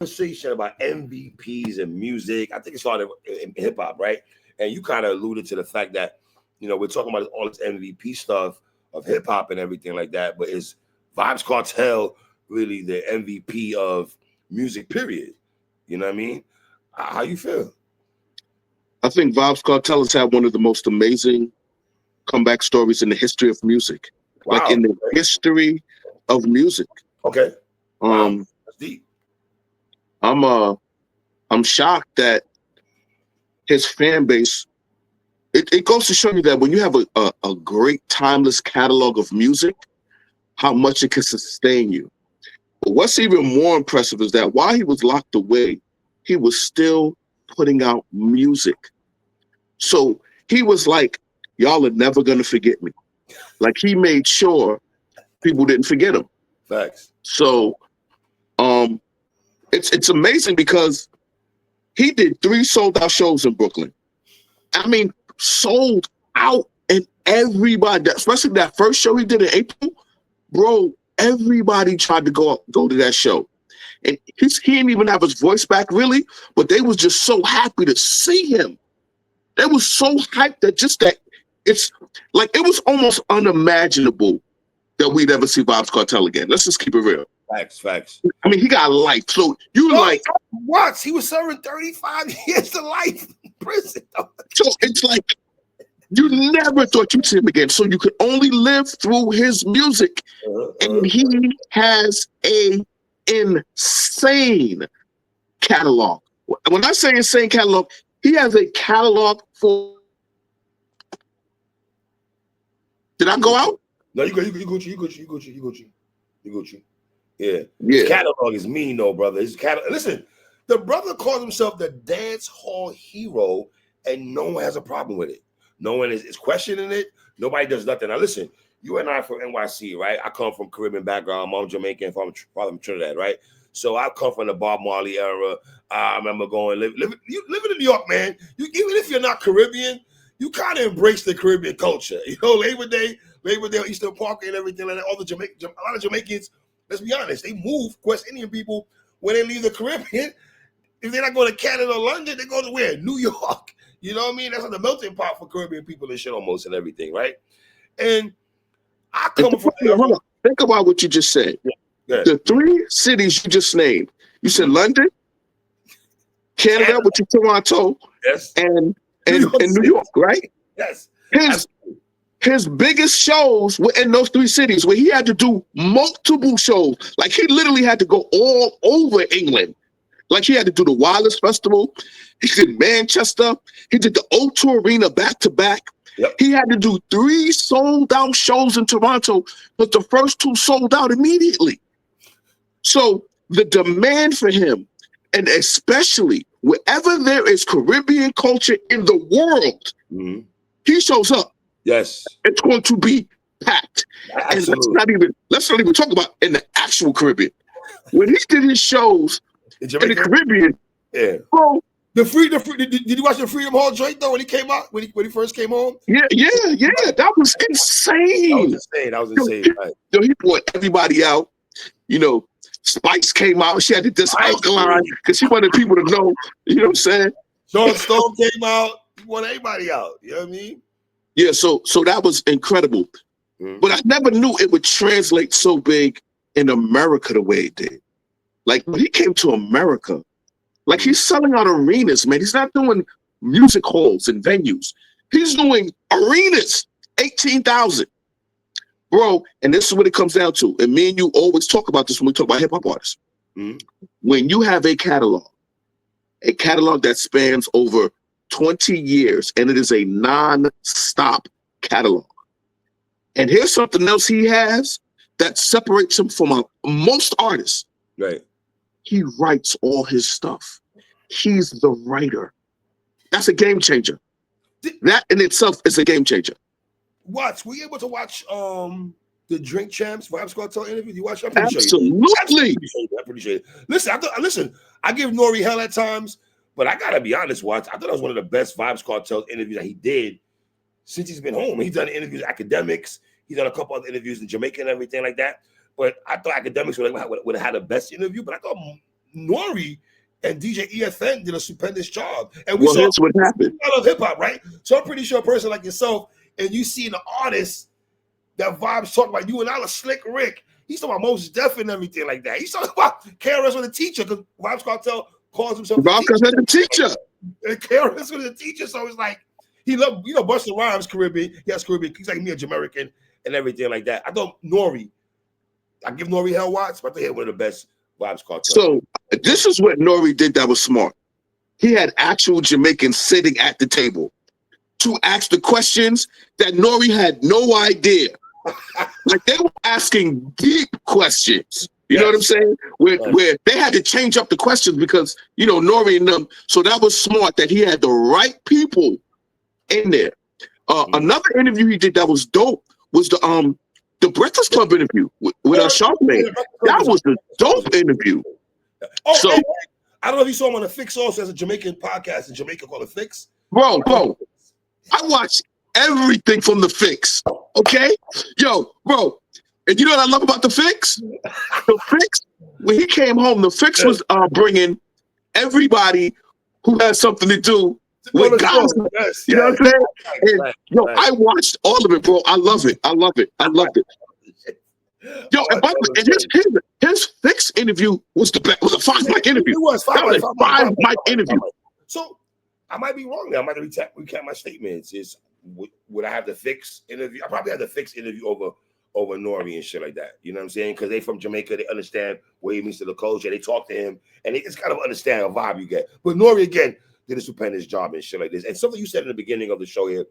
conversation about MVPs and music. I think it started in hip hop, right? And you kind of alluded to the fact that, we're talking about all this MVP stuff of hip hop and everything like that. But is Vybz Kartel really the MVP of music, period? You know what I mean? How you feel? I think Vybz Kartel has had one of the most amazing comeback stories in the history of music. Wow. Like in the history of music. Okay. Wow. That's deep. I'm shocked that his fan base, it goes to show you that when you have a great timeless catalog of music, how much it can sustain you. But what's even more impressive is that while he was locked away, he was still putting out music. So he was like, y'all are never gonna forget me. Like he made sure people didn't forget him. Facts. So it's amazing because he did 3 sold-out shows in Brooklyn. I mean, sold out, and everybody, especially that first show he did in April, bro, everybody tried to go to that show. And he didn't even have his voice back really, but they was just so happy to see him. They was so hyped that it's like it was almost unimaginable that we'd ever see Vybz Kartel again. Let's just keep it real. Facts. I mean, he got life. So what? He was serving 35 years to life in prison. So it's like you never thought you'd see him again. So you could only live through his music. And he has a insane catalog. When I say insane catalog, he has a catalog for. Did I go out? No, you Gucci. Yeah. His catalog is mean though, brother. Listen, the brother calls himself the dance hall hero, and no one has a problem with it. No one is questioning it. Nobody does nothing. Now listen, you and I from NYC, right? I come from Caribbean background. Mom Jamaican, father from Trinidad, right? So I come from the Bob Marley era. I remember living in New York, man. Even if you're not Caribbean, you kind of embrace the Caribbean culture. Labor Day, Eastern Park, and everything like that. All a lot of Jamaicans, let's be honest, they move West Indian people when they leave the Caribbean. If they're not going to Canada or London, they go to where? New York. You know what I mean? That's like the melting pot for Caribbean people and shit almost and everything, right? And I come from. Hold on. Think about what you just said. Yeah. The 3 cities you just named. You said London, Canada, which is Toronto, yes, and New York, right? Yes. His biggest shows were in those 3 cities where he had to do multiple shows. Like he literally had to go all over England. Like he had to do the Wireless Festival. He did Manchester. He did the O2 Arena back to back. Yep. He had to do 3 sold out shows in Toronto, but the first 2 sold out immediately. So the demand for him, and especially wherever there is Caribbean culture in the world, he shows up. Yes. It's going to be packed. Absolutely. And let's not even talk about in the actual Caribbean. When he did his shows in the Caribbean, bro. Did you watch the Freedom Hall joint though when he came out? When he first came home? Yeah. That was insane. That was insane. Right. He brought everybody out. Spice came out. She had to diss Alkaline because she wanted people to know. You know what I'm saying? Sean Stone came out. He wanted everybody out. You know what I mean? Yeah. So that was incredible. But I never knew it would translate so big in America the way it did. Like when he came to America, like he's selling out arenas, man. He's not doing music halls and venues. He's doing arenas, 18,000. Bro, and this is what it comes down to. And me and you always talk about this when we talk about hip-hop artists. When you have a catalog that spans over 20 years, and it is a non-stop catalog. And here's something else he has that separates him from most artists. Right. He writes all his stuff. He's the writer. That's a game changer. That in itself is a game changer. Were you able to watch the Drink Champs Vybz Kartel interview? You watch? I'm pretty Absolutely. Sure I'm pretty sure. Listen, I give Nori hell at times, but I gotta be honest, I thought it was one of the best Vybz Kartel interviews that he did since he's been home. He's done interviews with academics. He's done a couple other interviews in Jamaica and everything like that. But I thought academics would have had the best interview. But I thought Nori and DJ EFN did a stupendous job. And we Well, saw here's what happened. a lot of hip hop, right? So I'm pretty sure a person like yourself, and you see an artist that Vybz talking about, you and I, Slick Rick. He's talking about Moses Def and everything like that. He's talking about KRS with a teacher, because Vybz Kartel calls himself the teacher. And KRS with a teacher, so it's like he loved, Busta Rhymes Caribbean. He has Caribbean. He's like me, a Jamaican and everything like that. I thought Nori, I give Nori hell watts, but I think he's one of the best Vybz Kartel. So this is what Nori did that was smart. He had actual Jamaicans sitting at the table to ask the questions that Nori had no idea. Like they were asking deep questions. You know what I'm saying? Where they had to change up the questions because, Nori and them. So that was smart that he had the right people in there. Another interview he did that was dope was the Breakfast Club interview with Charlamagne. That was a dope interview. Oh, so, I don't know if you saw him on the Fix also as a Jamaican podcast in Jamaica called The Fix. Bro, I watched everything from The Fix. Okay? Yo, bro. And you know what I love about The Fix? The Fix, when he came home, The Fix was bringing everybody who has something to do with guys. You know what I'm saying? And, I watched all of it, bro. I love it. I loved it. Yo, and by the way, his Fix interview was the best. Was a 5-mic interview. It was 5-mic interview. So I might be wrong there. I might recap my statements. Would I have the Fix interview? I probably have the Fix interview over Nori and shit like that. You know what I'm saying? Because they from Jamaica, they understand what he means to the culture. They talk to him, and it's kind of understand a vibe you get. But Nori again did a stupendous job and shit like this. And something you said in the beginning of the show here,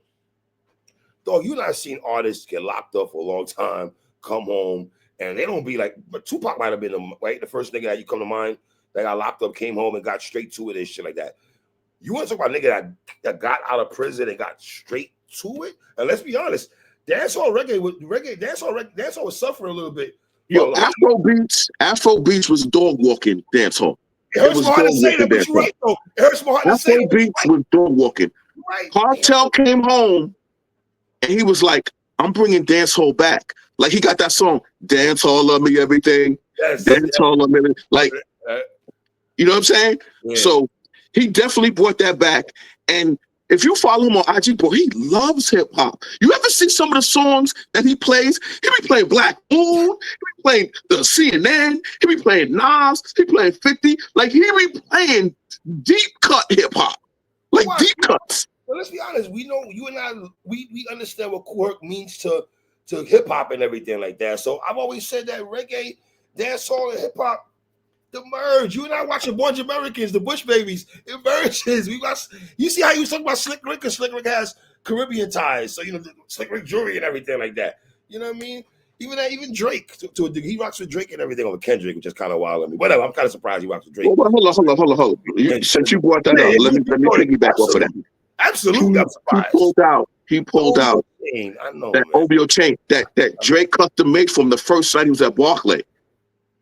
dog, you not seen artists get locked up for a long time, come home, and they don't be like, but Tupac might have been the first nigga that you come to mind that got locked up, came home and got straight to it and shit like that. You want to talk about a nigga that got out of prison and got straight to it? And let's be honest, dancehall was suffering a little bit. Yo, Afro Beats was dog walking dancehall. It hurts my heart to say that, but you're right, though. It hurts my heart to say that. Afro Beats was dog walking. Right. Kartel came home and he was like, I'm bringing dancehall back. Like he got that song, Dancehall Love Me Everything. Yes, Dancehall Love Me. Like, you know what I'm saying? Yeah. So he definitely brought that back. And if you follow him on IG, bro, he loves hip hop. You ever see some of the songs that he plays? He be playing Black Moon, he be playing the CNN, he be playing Nas, he playing 50. Like he be playing deep cut hip hop, like deep cuts. Well, let's be honest. We know you and I. We understand what quirk means to hip hop and everything like that. So I've always said that reggae, dancehall, and hip hop, the merge. You and I watching Born Americans, the Bush Babies. It merges. You see how you was talking about Slick Rick, because Slick Rick has Caribbean ties. So Slick Rick jewelry and everything like that. You know what I mean? Even Drake to a degree, he rocks with Drake and everything over Kendrick, which is kind of wild on me. Whatever. I'm kind of surprised he rocks with Drake. Well, hold on. Since you brought that up, let me piggyback off of that. Absolutely, I'm surprised. He pulled out I know, that OVO chain that Drake custom made from the first night he was at Barclay.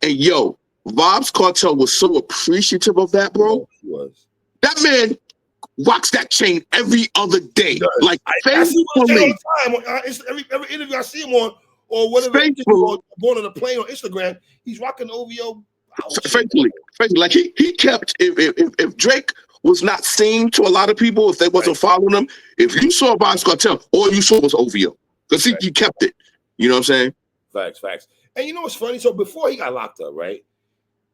And yo, Vybz Kartel was so appreciative of that, bro. He was. That man rocks that chain every other day. Like I see him all the time. Every interview I see him on, or whatever, going on a plane on Instagram, he's rocking OVO. Faithfully. Like he kept, if Drake was not seen to a lot of people, if they wasn't following him, if you saw Vybz Kartel, all you saw was OVO. Because he kept it. You know what I'm saying? Facts. And you know what's funny? So before he got locked up, right?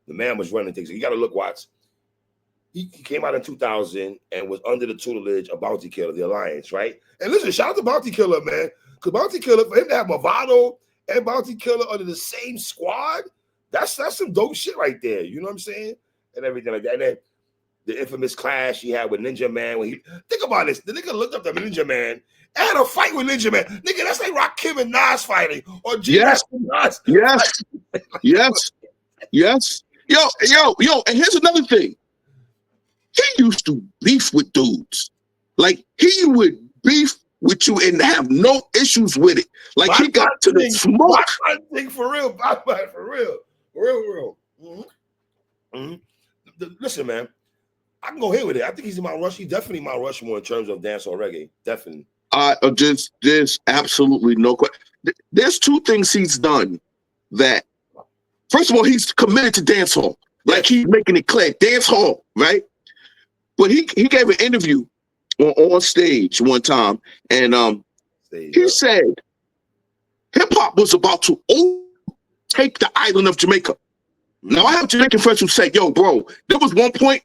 The man was running things. You got to look, Watts. He came out in 2000 and was under the tutelage of Bounty Killer, the Alliance, right? And listen, shout out to Bounty Killer, man. Because Bounty Killer, for him to have Movado and Bounty Killer under the same squad, that's some dope shit right there. You know what I'm saying? And everything like that. And then the infamous clash he had with Ninja Man. Think about this. The nigga looked up to Ninja Man and had a fight with Ninja Man. Nigga, that's like Rakim and Nas fighting. Or Yes. Yo, and here's another thing. He used to beef with dudes. Like, he would beef with you and have no issues with it. Like, he got to the smoke. For real. Listen, man, I can go here with it. I think he's in my rush. He's definitely my Rushmore in terms of dancehall reggae. Definitely. There's absolutely no question. There's two things he's done that, first of all, he's committed to dancehall. Like he's making it clear, dance hall, right? But he gave an interview on stage one time, and he said hip hop was about to overtake the island of Jamaica. Now I have Jamaican friends who say, "Yo, bro, there was one point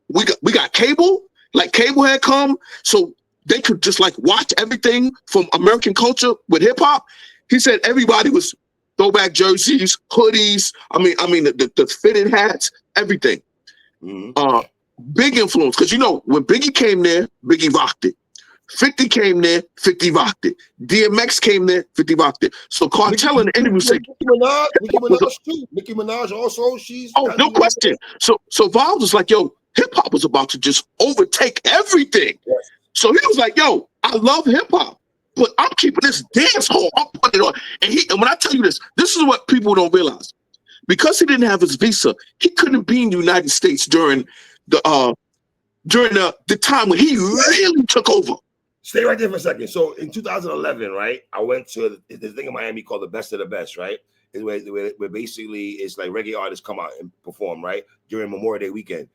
we got cable, like cable had come, so they could just like watch everything from American culture with hip hop." He said everybody was throwback jerseys, hoodies. I mean the fitted hats, everything. Big influence, because you know when Biggie came there, Biggie rocked it. 50 came there, 50 rocked it. DMX came there, 50 rocked it. So Kartel in the interview said, Nicki Minaj also, she's no question. So Vybz was like, yo, hip hop was about to just overtake everything. Yes. So he was like, yo, I love hip hop, but I'm keeping this dance hall. I'm putting it on. And when I tell you this is what people don't realize. Because he didn't have his visa, he couldn't be in the United States during the time when he really took over. Stay right there for a second. So in 2011, right, I went to this thing in Miami called the Best of the Best, right? Where basically it's like reggae artists come out and perform, right, during Memorial Day weekend.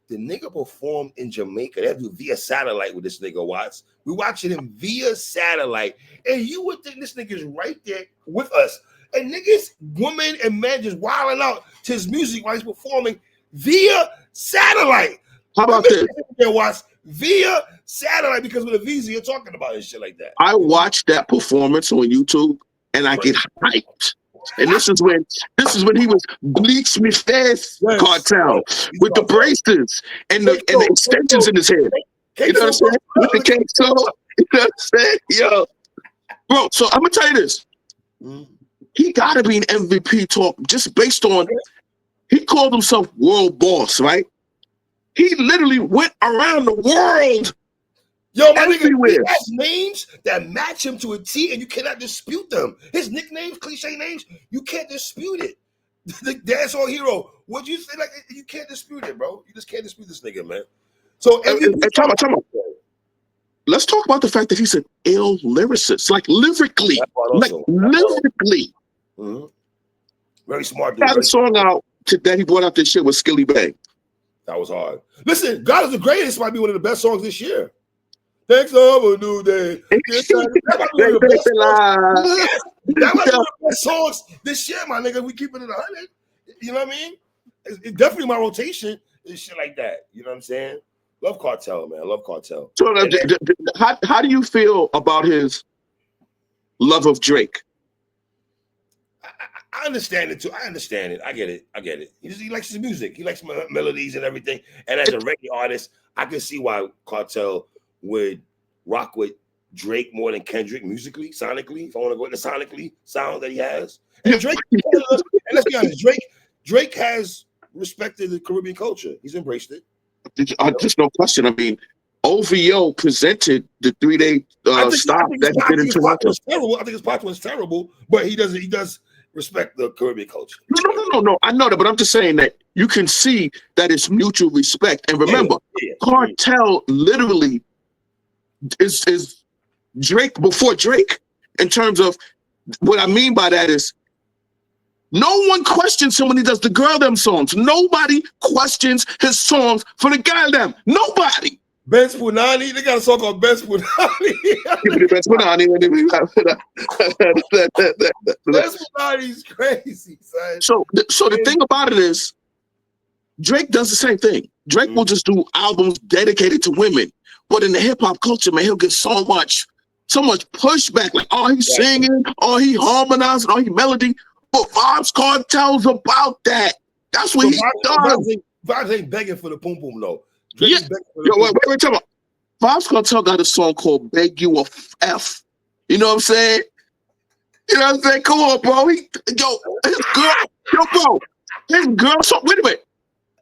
The nigga performed in Jamaica. They have to do via satellite with this nigga Watts. We watching him via satellite, and you would think this nigga's right there with us. And niggas, women, and men just wilding out to his music while he's performing via satellite. How about this? Watts via satellite, because with a visa you're talking about and shit like that. I watched that performance on YouTube and I get hyped. And this is when he was bleach me face Kartel with the braces and the extensions in his head. You know what I'm saying? With the cake so, you know what I'm saying? Yo. Bro, so I'm gonna tell you this. He gotta be an MVP talk just based on he called himself world boss, right? He literally went around the world. Yo, my nigga, he has names that match him to a T, and you cannot dispute them. His nicknames, cliche names, you can't dispute it. The dancehall hero. What you say? Like, you can't dispute it, bro. You just can't dispute this nigga, man. So, time out. Let's talk about the fact that he's an ill lyricist, like lyrically, lyrically. Very smart dude. Got a song out that he brought out this shit with Skilly Bang. That was hard. Listen, God is the Greatest might be one of the best songs this year. Thanks for a new day. That might be one of the best songs this year, my nigga. We keep it at 100. You know what I mean? It's definitely my rotation and shit like that. You know what I'm saying? Love Kartel, man. Love Kartel. So, how do you feel about his love of Drake? I understand it too. I understand it. I get it. He likes his music. He likes melodies and everything. And as a reggae artist, I can see why Kartel would rock with Drake more than Kendrick musically, sonically. If I want to go into sonically sound that he has, and Drake. And let's be honest, Drake has respected the Caribbean culture. He's embraced it. Just no question. I mean, OVO presented the 3-day stop that he did in Toronto. I think his part was terrible, but he does respect the Caribbean culture. No. I know that, but I'm just saying that you can see that it's mutual respect. And remember, Kartel literally is Drake before Drake. In terms of what I mean by that is, no one questions him when he does the girl them songs. Nobody questions his songs for the girl them. Nobody. Ben Spunani, they got a song called Ben Spunani. Ben Spunani's crazy, son. So the thing about it is, Drake does the same thing. Drake will just do albums dedicated to women, but in the hip hop culture, man, he'll get so much pushback. Like, oh, he's singing, oh, he harmonizing, oh, he melody. But Vybz Kartel's about that. That's what he does. Vybz ain't begging for the pum pum though. Wait, tell me. Vybz Kartel got a song called "Beg You a F." You know what I'm saying? You know what I'm saying? Come on, bro. His girl. So wait a minute.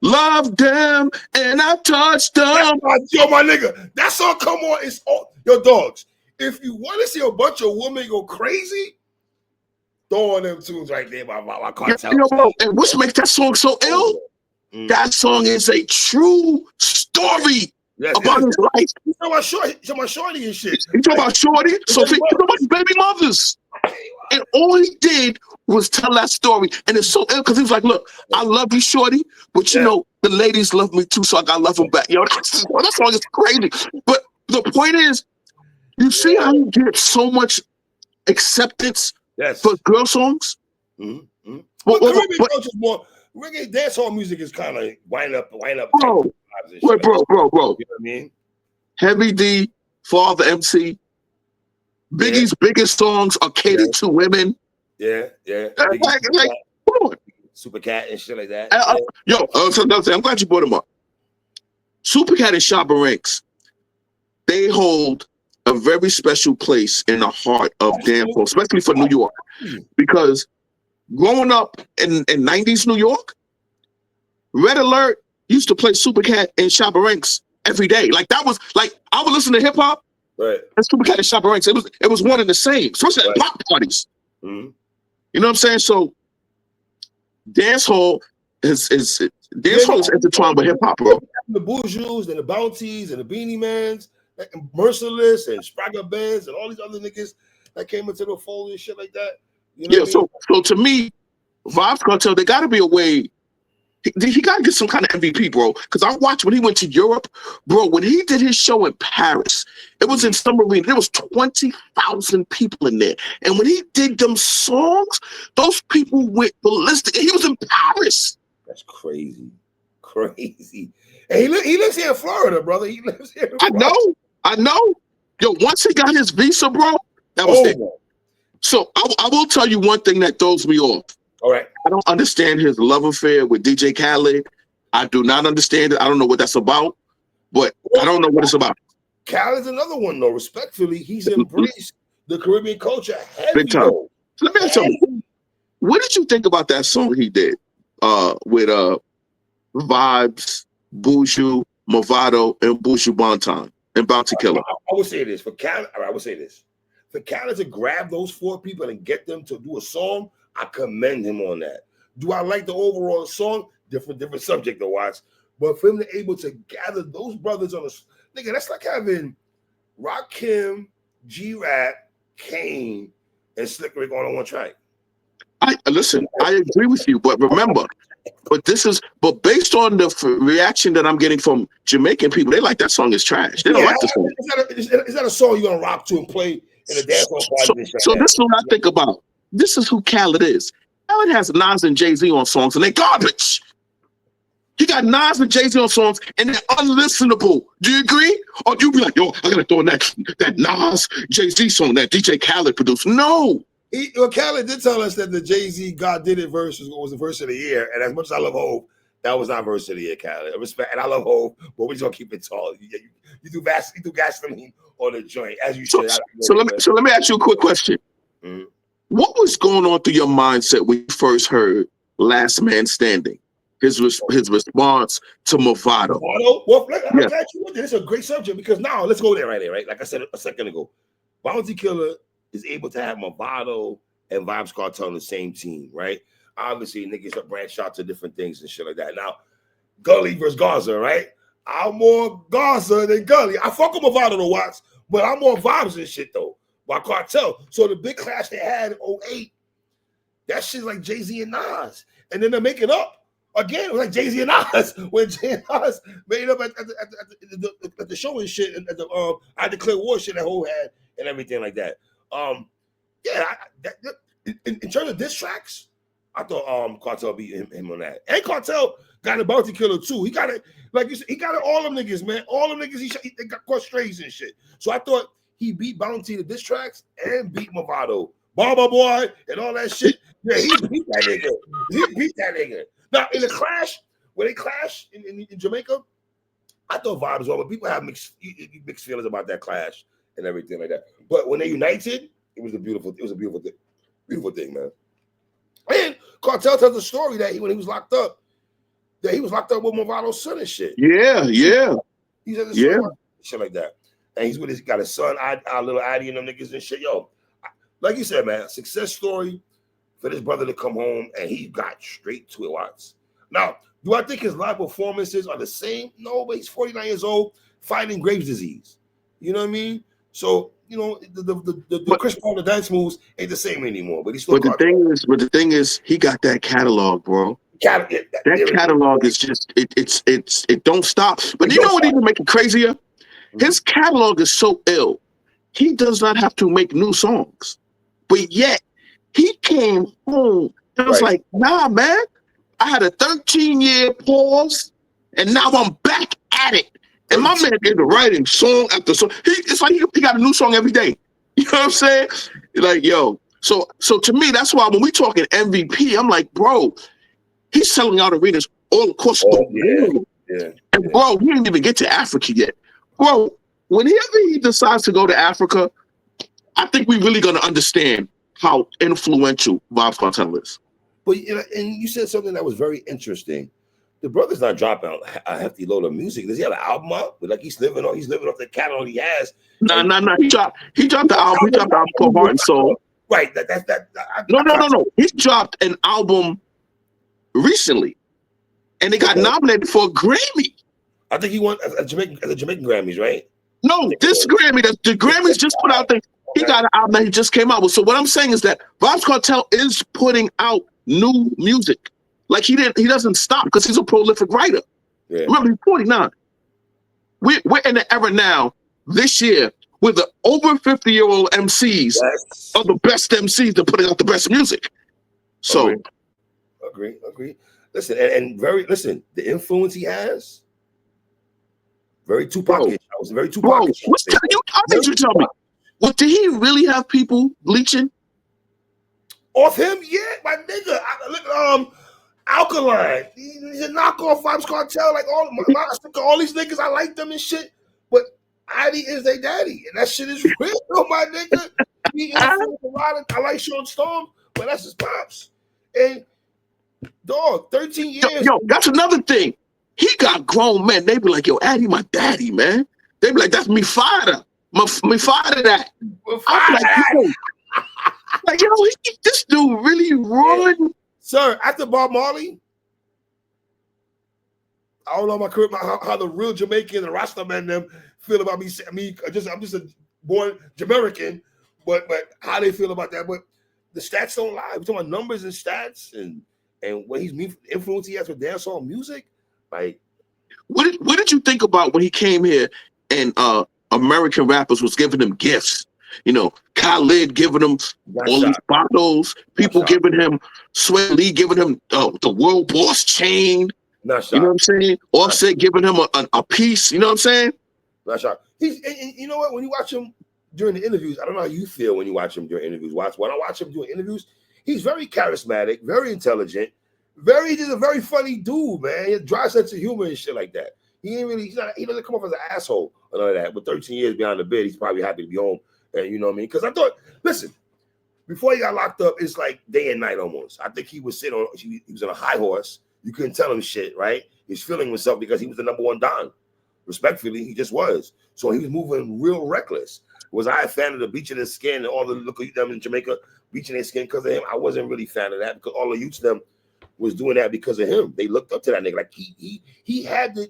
Love them and I touched them. Yo, my nigga, that song come on. It's all your dogs. If you want to see a bunch of women go crazy, throw on them tunes right there by Kartel. You know, bro, and what makes that song so ill? That song is a true story about his life. You talking about Shorty and shit. You talking about Shorty, Sophie, you talking about his baby mothers. And all he did was tell that story. And it's so ill because he was like, look, I love you, Shorty, but you know, the ladies love me too, so I gotta love them back. Yo, that song is crazy. But the point is, you see how you get so much acceptance for girl songs? Mm-hmm. But Caribbean culture is more reggae dancehall music is kind of wind up. Bro. You know what I mean? Heavy D, Father MC, Biggie's biggest songs are catered to women. Yeah. Like, come on. Super Cat and shit like that. I'm glad you brought him up. Super Cat and Shabba Ranks, they hold a very special place in the heart of dancehall, especially for New York. Because growing up in 90s New York, Red Alert used to play Super Cat and Shabba Ranks every day. Like that was like I would listen to hip hop. Right. And Super Cat and Shabba Ranks. It was one and the same, especially at pop parties. Mm-hmm. You know what I'm saying? So dancehall is intertwined with hip hop, bro. The Bourgeois and the Bounties and the Beanie Mans, and Merciless and Spragga Benz and all these other niggas that came into the fold and shit like that. You know what I mean? So to me, Vybz Kartel, there got to be a way. He got to get some kind of MVP, bro. Because I watched when he went to Europe, bro. When he did his show in Paris, it was in some arena. There was 20,000 people in there, and when he did them songs, those people went ballistic. And he was in Paris. That's crazy. And he lives here in Florida, brother. He lives here. In Florida. I know. Yo, once he got his visa, bro, that was it. So I will tell you one thing that throws me off. All right. I don't understand his love affair with DJ Khaled. I do not understand it. I don't know what that's about, but I don't know what it's about. Khaled's another one, though. Respectfully, he's embraced the Caribbean culture heavy. Big time. So let me ask you, what did you think about that song he did with Vybz, Buju, Movado, and Buju Banton and Bounty Killer? I would say this for Khaled. I would say this for Khaled to grab those four people and get them to do a song. I commend him on that. Do I like the overall song? Different subject to watch. But for him to able to gather those brothers on a nigga, that's like having Rakim, G-Rap, Kane, and Slick Rick all on one track. I agree with you, but remember, but based on the reaction that I'm getting from Jamaican people, they like that song is trash. They don't like the song. Is that a song you're gonna rock to and play in a dance hall party? So this is what I think about. This is who Khaled is. Khaled has Nas and Jay-Z on songs, and they're garbage. He got Nas and Jay-Z on songs, and they're unlistenable. Do you agree? Or do you be like, yo, I gotta throw in that Nas Jay-Z song that DJ Khaled produced? No. Khaled did tell us that the Jay-Z God Did It verse was the verse of the year, and as much as I love Hov, that was not verse of the year, Khaled. I respect, and I love Hov, but we're just gonna keep it tall. You do gasoline on the joint, as you should. So let me ask you a quick question. Mm-hmm. What was going on through your mindset when you first heard Last Man Standing? His response to Movado. Well, I'm glad you went there. It's a great subject because now let's go there right there, right? Like I said a second ago, Bounty Killer is able to have Movado and Vybz Kartel on the same team, right? Obviously, niggas are branched out to different things and shit like that. Now, Gully versus Gaza, right? I'm more Gaza than Gully. I fuck with Movado to watch, but I'm more Vybz and shit though. By Kartel. So the big clash they had in 2008, that shit's like Jay-Z and Nas. And then they're making up again. It was like Jay-Z and Nas when Jay and Nas made up at the show and shit, and at the I Declare War shit that whole had and everything like that. In terms of diss tracks, I thought Kartel beat him on that. And Kartel got a Bounty Killer too. He got it, like you said, he got it all them niggas, man. All them niggas they got caught strays and shit. So I thought he beat Bounty the diss tracks and beat Movado, Baba Boy, and all that shit. Yeah, he beat that nigga. Now in the clash, when they clash in Jamaica, I thought Vybz won, but people have mixed feelings about that clash and everything like that. But when they united, it was a beautiful thing, man. And Kartel tells the story that when he was locked up, with Movado's son and shit. Yeah. He's at the story, shit like that. And he's got his son, our little Addy and them niggas and shit. Yo, like you said, man, success story for this brother to come home and he got straight to it. Watts. Now, Do I think his live performances are the same? No, but he's 49 years old fighting Graves' disease. You know what I mean? So, you know, the Chris Paul, the dance moves ain't the same anymore. But he's still. But the thing is, he got that catalog, bro. That catalog is just it don't stop. But you know what even make it crazier? His catalog is so ill. He does not have to make new songs. But yet he came home and was like, nah, man, I had a 13-year pause and now I'm back at it. And my man is writing song after song. It's like he got a new song every day. You know what I'm saying? Like, yo. So to me, that's why when we talking MVP, I'm like, bro, he's selling out arenas all across the world. Yeah. And bro, he didn't even get to Africa yet. Bro, whenever he decides to go to Africa, I think we're really going to understand how influential Vybz Kartel is. But and you said something that was very interesting. The brother's not dropping a hefty load of music. Does he have an album out? But like he's living off the catalog he has. Nah. He dropped the album. He dropped the album called Heart and Soul. Right. No. He dropped an album recently, and it got nominated for a Grammy. I think he won a Jamaican Grammys, right? No, this Grammy, the Grammys just put out he got an album that he just came out with. So what I'm saying is that Vybz Kartel is putting out new music. Like he doesn't stop because he's a prolific writer. Yeah. Remember, he's 49. We're in the era now, this year, where the over 50-year-old MCs are the best MCs that putting out the best music. So agree. Listen, and the influence he has. Very Tupac-ish. I was very Tupac-ish. I need you to tell me. What, did he really have people bleaching? Off him? Yeah, my nigga. Look, Alkaline. He's a knockoff Vybz Kartel. Like all these niggas, I like them and shit. But Adi is their daddy, and that shit is real, my nigga. I like Sean Storm, but that's his pops. And dog, 13 years. Yo, that's another thing. He got grown men. They be like, yo, Adi, my daddy, man. They be like, that's me father. Me father that. Like, yo, this dude really run. Yeah. Sir, after Bob Marley, I don't know how the real Jamaican and Rasta men them feel about me. I'm just a born Jamaican, but how they feel about that. But the stats don't lie. We're talking about numbers and stats and what influence he has with dancehall music. Like, what did you think about when he came here and American rappers was giving him gifts? You know, Khalid giving him all these bottles, people giving him, Sway Lee giving him the World Boss chain. You know what I'm saying? Offset giving him a piece. You know what I'm saying? Not shocked. And you know what? When you watch him during the interviews, I don't know how you feel when you watch him during interviews. When I watch him doing interviews, he's very charismatic, very intelligent, he's a very funny dude, man. He has a dry sense of humor and shit like that. He doesn't come off as an asshole or none of that. With 13 years behind the bed, he's probably happy to be home. And you know what I mean? Because I thought, listen, before he got locked up, it's like day and night almost. I think he was on a high horse. You couldn't tell him shit, right? He's feeling himself because he was the number one Don. Respectfully, he just was. So he was moving real reckless. Was I a fan of the bleaching his skin and all the look of them in Jamaica bleaching their skin because of him? I wasn't really a fan of that because all the youths them was doing that because of him. They looked up to that nigga. Like he had the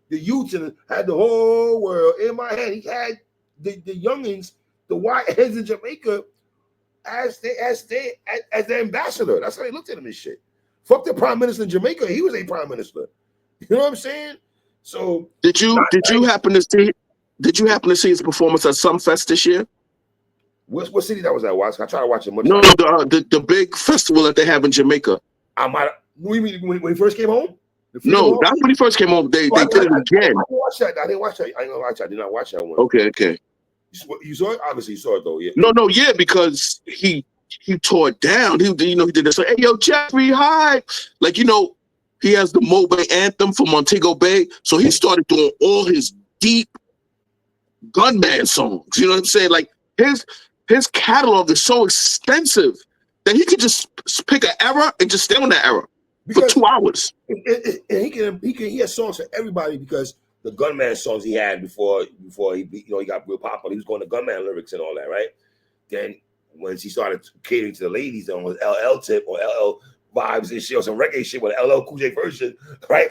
youths and had the whole world in my hand. He had the youngins, the white heads in Jamaica as the ambassador. That's how they looked at him and shit. Fuck the prime minister in Jamaica. He was a prime minister. You know what I'm saying? So did you happen to see his performance at Sumfest this year? What city that was at? I try to watch it much. No, the big festival that they have in Jamaica. You mean when he first came home? No, that's when he first came home. They did it again. I didn't watch that. I didn't watch that. I did not watch that one. Okay. You saw it? Obviously, you saw it though. Yeah. No, yeah, because he tore it down. He did this. Like, hey, yo, Jeffrey, hi. Like, he has the Mobe anthem from Montego Bay. So he started doing all his deep gunman songs. You know what I'm saying? Like his catalog is so extensive that he could just pick an era and just stay on that era for 2 hours. And he has songs for everybody because the gunman songs he had before he got real popular. He was going to gunman lyrics and all that, right? Then once he started catering to the ladies on his LL tip or LL vibes and shit, or some reggae shit with an LL Cool J version, right?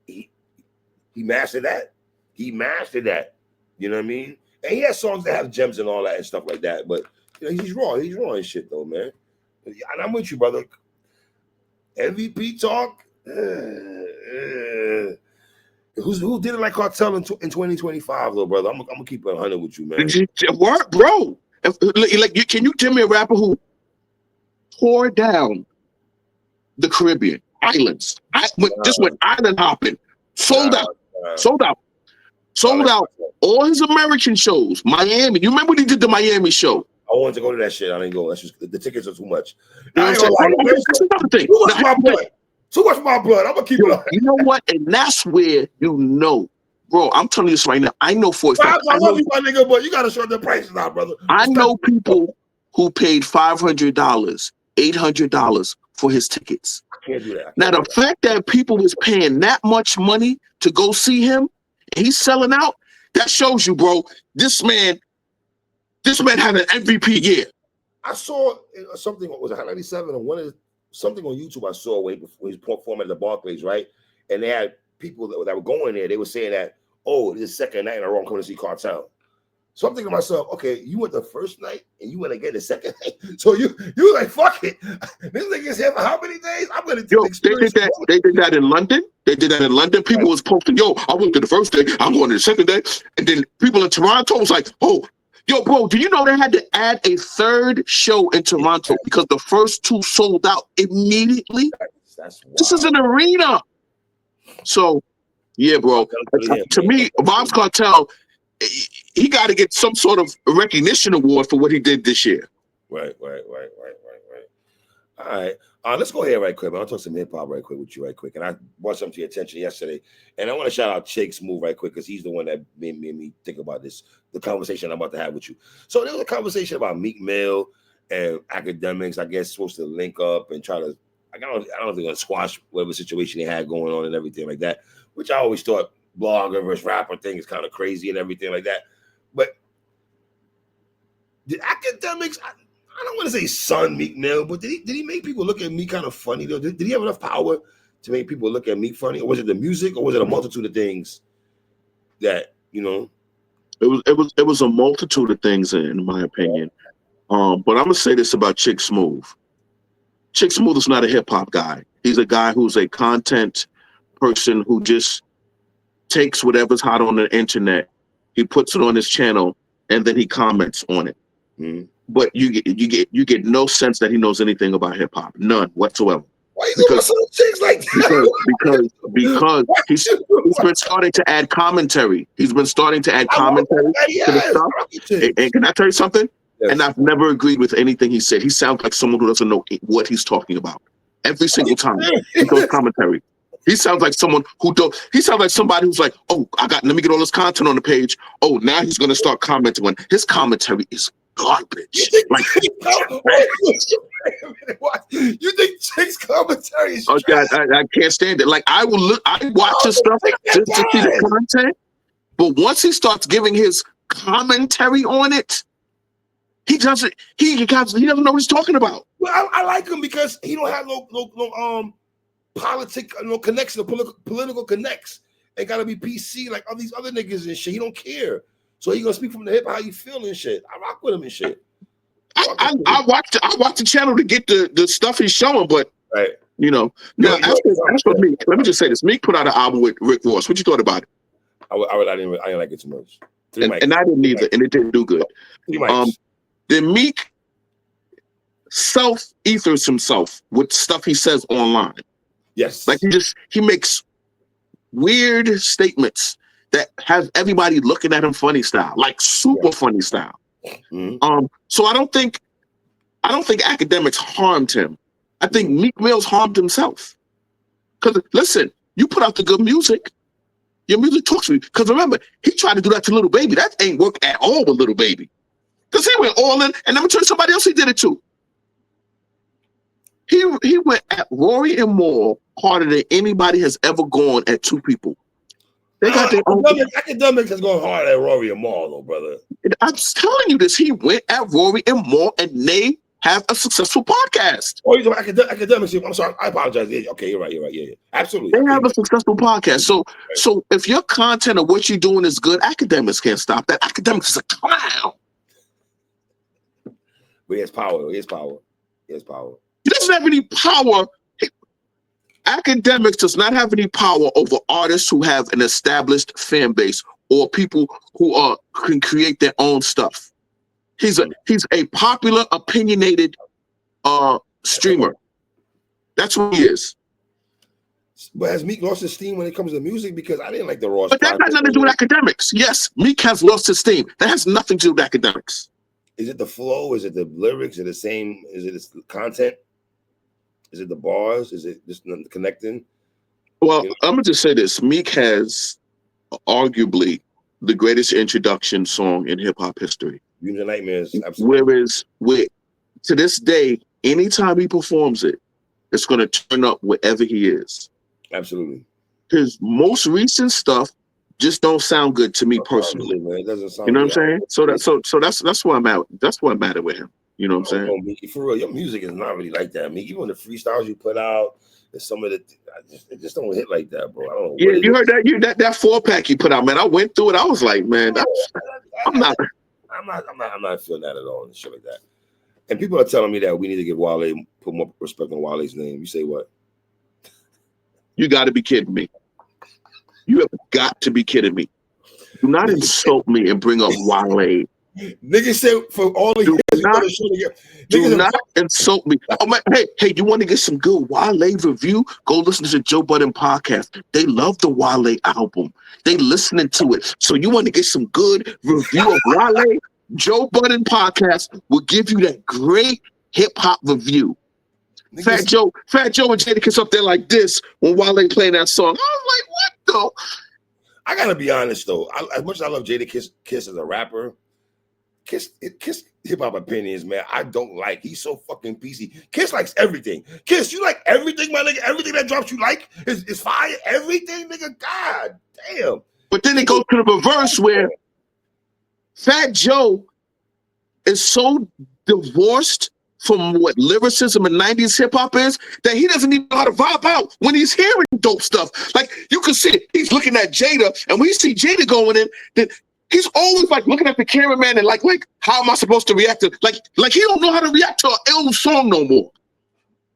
He mastered that. He mastered that. You know what I mean? And he has songs that have gems and all that and stuff like that. But you know, he's raw. He's raw and shit though, man. And I'm with you, brother. MVP talk. Who did it like Kartel in 2025, little brother? I'm gonna keep it 100 with you, man. What, bro? Can you tell me a rapper who tore down the Caribbean islands? Just went island hopping, sold out all his American shows. Miami, you remember when he did the Miami show? I wanted to go to that shit. I didn't go. That's just the tickets are too much. That's another thing. Too much my blood. Too much my blood. I'm gonna keep it on. You know what? And that's where bro. I'm telling you this right now. I know for a fact. I love you, my nigga, but you gotta short the prices out, brother. I know people who paid $500, $800 for his tickets. I can't do that. Now the fact that people was paying that much money to go see him, and he's selling out. That shows you, bro. This man had an MVP year. I saw something. Was it 97 or something on YouTube? I saw when he was performing at the Barclays, right? And they had people that were going there. They were saying that, oh, this is the second night in a row I'm coming to see Kartel. So I'm thinking to myself, okay, you went the first night and you went again the second night. So you like, fuck it. This nigga's here for how many days? I'm gonna experience. They did that in London. People was posting, yo, I went to the first day, I'm going to the second day. And then people in Toronto was like, oh, yo, bro, do you know they had to add a third show in Toronto because the first two sold out immediately? That's wild. This is an arena. So, yeah, bro. To me, Vybz Kartel, he got to get some sort of recognition award for what he did this year. Right. All right. Let's go ahead right quick, man. I'll talk some hip hop right quick with you right quick. And I brought something to your attention yesterday. And I want to shout out Chick's move right quick because he's the one that made me think about this, the conversation I'm about to have with you. So there was a conversation about Meek Mill and academics, I guess, supposed to link up and try to, I don't know if they're going to squash whatever situation they had going on and everything like that, which I always thought blogger versus rapper thing is kind of crazy and everything like that. But did academics, I don't want to say son Meek Mill, but did he make people look at me kind of funny though? Did he have enough power to make people look at me funny? Or was it the music, or was it a multitude of things that, you know? It was a multitude of things in my opinion. But I'm gonna say this about Chick Smooth. Chick Smooth is not a hip hop guy. He's a guy who's a content person who just takes whatever's hot on the internet, he puts it on his channel, and then he comments on it. Mm-hmm. But you get no sense that he knows anything about hip hop, none whatsoever. Why you doing some chicks like that? Because he's been starting to add commentary. He's been starting to add commentary to the stuff. And can I tell you something? Yes. And I've never agreed with anything he said. He sounds like someone who doesn't know what he's talking about. Every single time he goes commentary. He sounds like someone who don't. He sounds like somebody who's like, oh, let me get all this content on the page. Oh, now he's gonna start commenting. When his commentary is garbage. Like, you think Chick's commentary is trash? I can't stand it. Like I watch his stuff just to see the content, but once he starts giving his commentary on it, he doesn't know what he's talking about. Well, I like him because he don't have no connection, political connects. They gotta be PC like all these other niggas and shit. He don't care. So he gonna speak from the hip, how you feel and shit. I rock with him and shit. I watch the channel to get the stuff he's showing, but right. You know, now as for Meek, let me just say this: Meek put out an album with Rick Ross. What you thought about it? I didn't like it too much. And I didn't either, and it didn't do good. Then Meek self-ethers himself with stuff he says online. Yes, like he makes weird statements that has everybody looking at him funny style, like super funny style. Mm-hmm. So I don't think academics harmed him. I think Meek Mill's harmed himself. Because listen, you put out the good music, your music talks to me. Because remember, he tried to do that to Little Baby. That ain't work at all with Little Baby. Because he went all in, and let me tell you somebody else he did it to. He went at Rory and Moore harder than anybody has ever gone at two people. They got their own. Academics has gone hard at Rory and Moore, though, brother. I'm telling you this. He went at Rory and Moore, and they have a successful podcast. Oh, you're academics. I'm sorry. I apologize. Yeah, okay, you're right. Yeah. Absolutely. They have a successful podcast. So if your content or what you're doing is good, academics can't stop that. Academics is a clown. But he has power. He has power. He doesn't have any power. Academics does not have any power over artists who have an established fan base or people who can create their own stuff. He's a popular, opinionated streamer. That's what he is. But has Meek lost his steam when it comes to music? Because I didn't like the Ross. But that has nothing to do with academics. Yes, Meek has lost his steam. That has nothing to do with academics. Is it the flow? Is it the lyrics? Is it the same? Is it the content? Is it the bars? Is it just connecting? Well, I'm going to just say this. Meek has arguably the greatest introduction song in hip-hop history. Dreams and Nightmares. Absolutely. To this day, anytime he performs it, it's going to turn up wherever he is. Absolutely. His most recent stuff just don't sound good to me personally. Man. It doesn't sound. You know what I'm saying? So that's where I'm at. That's where I'm at with him. You know what I'm saying? Meek, for real, your music is not really like that, Meek. Even the freestyles you put out, and some of it just don't hit like that, bro. I don't know. Yeah, you heard that that 4-pack you put out, man. I went through it. I was like, man, I'm not feeling that at all and shit like that. And people are telling me that we need to give Wale, put more respect on Wale's name. You say what? You got to be kidding me. You have got to be kidding me. Do not insult me and bring up Wale. Niggas say for all the do not insult me. Oh man, hey, you want to get some good Wale review? Go listen to the Joe Budden podcast. They love the Wale album. They listening to it. So you want to get some good review of Wale? Joe Budden podcast will give you that great hip hop review. Fat Joe and Jadakiss up there like this when Wale playing that song. I was like, what the? I gotta be honest though. As much as I love Jadakiss as a rapper, Kiss hip hop opinions, man. I don't like. He's so fucking PC. Kiss likes everything. Kiss, you like everything, my nigga. Everything that drops you like is fire. Everything, nigga. God damn. But then it goes to the reverse where Fat Joe is so divorced from what lyricism and 90s hip hop is that he doesn't even know how to vibe out when he's hearing dope stuff. Like you can see it. He's looking at Jada, and when you see Jada going in, then he's always like looking at the cameraman and like how am I supposed to react to like he don't know how to react to an ill song no more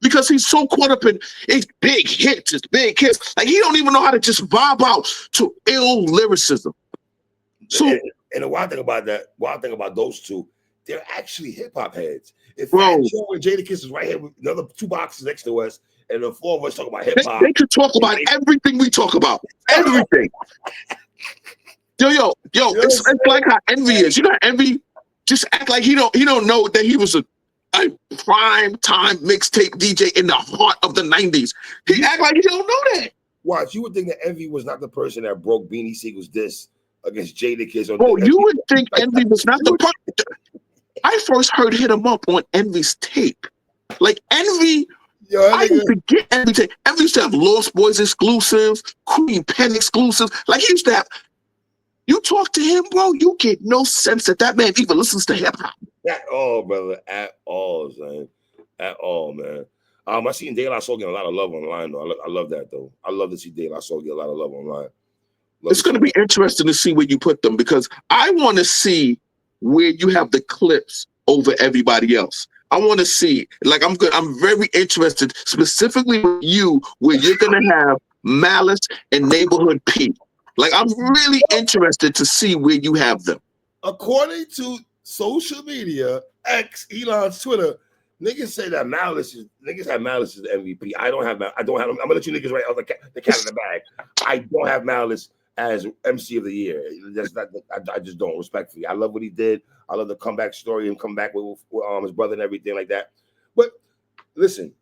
because he's so caught up in it's big hits, it's big hits. Like he don't even know how to just vibe out to ill lyricism. So and the wild thing about those two, they're actually hip hop heads. If Fat Joe and Jadakiss is right here with another 2 boxes next to us, and the 4 of us talk about hip hop, they could talk about everything we talk about, everything. Yo, it's like how Envy is. You know, Envy just act like he don't know that he was a prime time mixtape DJ in the heart of the 90s. He act like he don't know that. Watch, you would think that Envy was not the person that broke Beanie Siegel's diss against Jadakiss. Oh, you would think Envy was not the person. I first heard Hit 'Em Up on Envy's tape. Like Envy, I used to get Envy tape. Envy used to have Lost Boys exclusives, Queen Pen exclusives. Like he used to have. You talk to him, bro, you get no sense that man even listens to hip hop. At all, brother. At all, man. At all, man. I seen De La Soul get a lot of love online, though. I love that, though. I love to see De La Soul get a lot of love online. It's going to be interesting to see where you put them because I want to see where you have the Clipse over everybody else. I want to see, like, I'm very interested specifically with you where you're going to have Malice and Neighborhood P. Like, I'm really interested to see where you have them. According to social media, X, Elon's Twitter, niggas say that niggas have Malice as the MVP. I don't have. I'm gonna let you niggas right out the cat in the bag. I don't have Malice as MC of the year. I just don't, respectfully. I love what he did. I love the comeback story and come back with his brother and everything like that. But listen,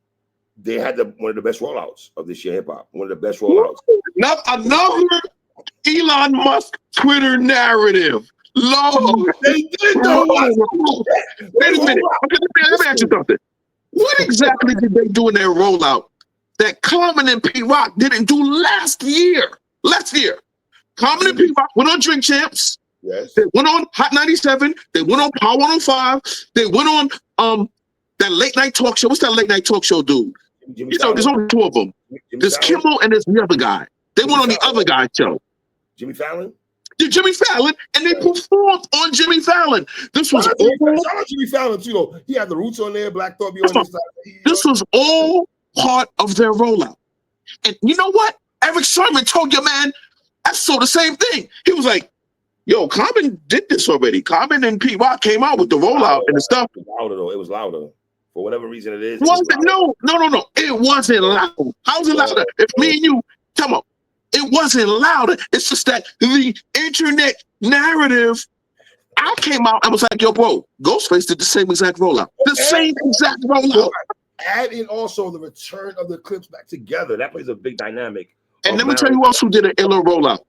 they had one of the best rollouts of this year hip hop. One of the best rollouts. Another Elon Musk Twitter narrative. Lord, they did though. Wait a minute. Okay, let me ask you something. What exactly did they do in their rollout that Common and P Rock didn't do last year? Common and P Rock went on Drink Champs. Yes. They went on Hot 97. They went on Power 105. They went on That late night talk show. What's that late night talk show dude? Jimmy There's only two of them. There's Kimmel and there's the other guy. They went on the other guy's show. Jimmy Fallon? Yeah, Jimmy Fallon, and they performed on Jimmy Fallon. This was shout out Jimmy Fallon too, though. He had the Roots on there, Black Thought be on this side. This was all part of their rollout. And you know what? Eric Sermon told your man, I saw the same thing. He was like, yo, Common did this already. Common and P. Rock came out with the rollout and the stuff. It was louder, though. It was louder. For whatever reason it is. No. It wasn't loud. How was it louder? If me and you, come on. It wasn't louder. It's just that the internet narrative. I came out and was like, yo, bro, Ghostface did the same exact rollout. The same exact rollout. Add in also the return of the Clipse back together. That plays a big dynamic. And let me tell you who else who did an iller rollout.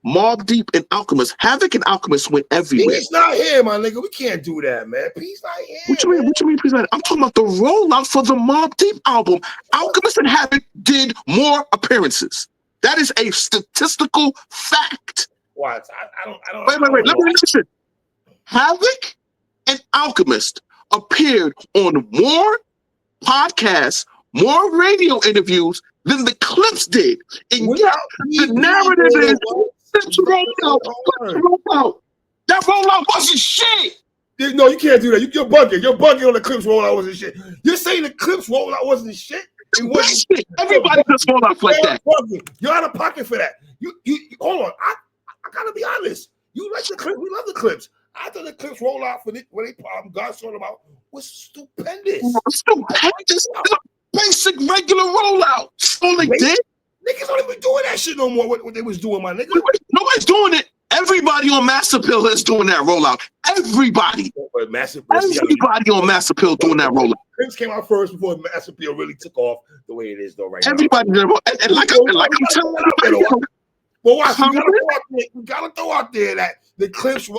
Mobb Deep and Alchemist. Havoc and Alchemist went everywhere. He's not here, my nigga. We can't do that, man. He's not here. What you mean, please? I'm talking about the rollout for the Mobb Deep album. Alchemist and Havoc did more appearances. That is a statistical fact. What? I don't. Wait. Let me listen. Havoc and Alchemist appeared on more podcasts, more radio interviews than the Clipse did. And yet, the narrative is Clipse rollout. That rollout wasn't shit. No, you can't do that. You're bugging. You're bugging on the Clipse rollout wasn't shit. You're saying the Clipse rollout wasn't shit? It wasn't shit. Everybody does rollouts like that. You're out of pocket for that. You hold on. I gotta be honest. You like the Clipse. We love the Clipse. I thought the Clipse rollout for when they God's talking about was stupendous. Stupendous. Basic regular rollout. That's all they did. Niggas don't even doing that shit no more. What they was doing, my nigga. Nobody's doing it. Everybody on Master Pill is doing that rollout. Everybody. Everybody on Master Pill doing that rollout. Clipse came out first before Master Pill really took off the way it is though right everybody now. And like I'm telling you. Well, watch, we gotta throw out there that the Clipse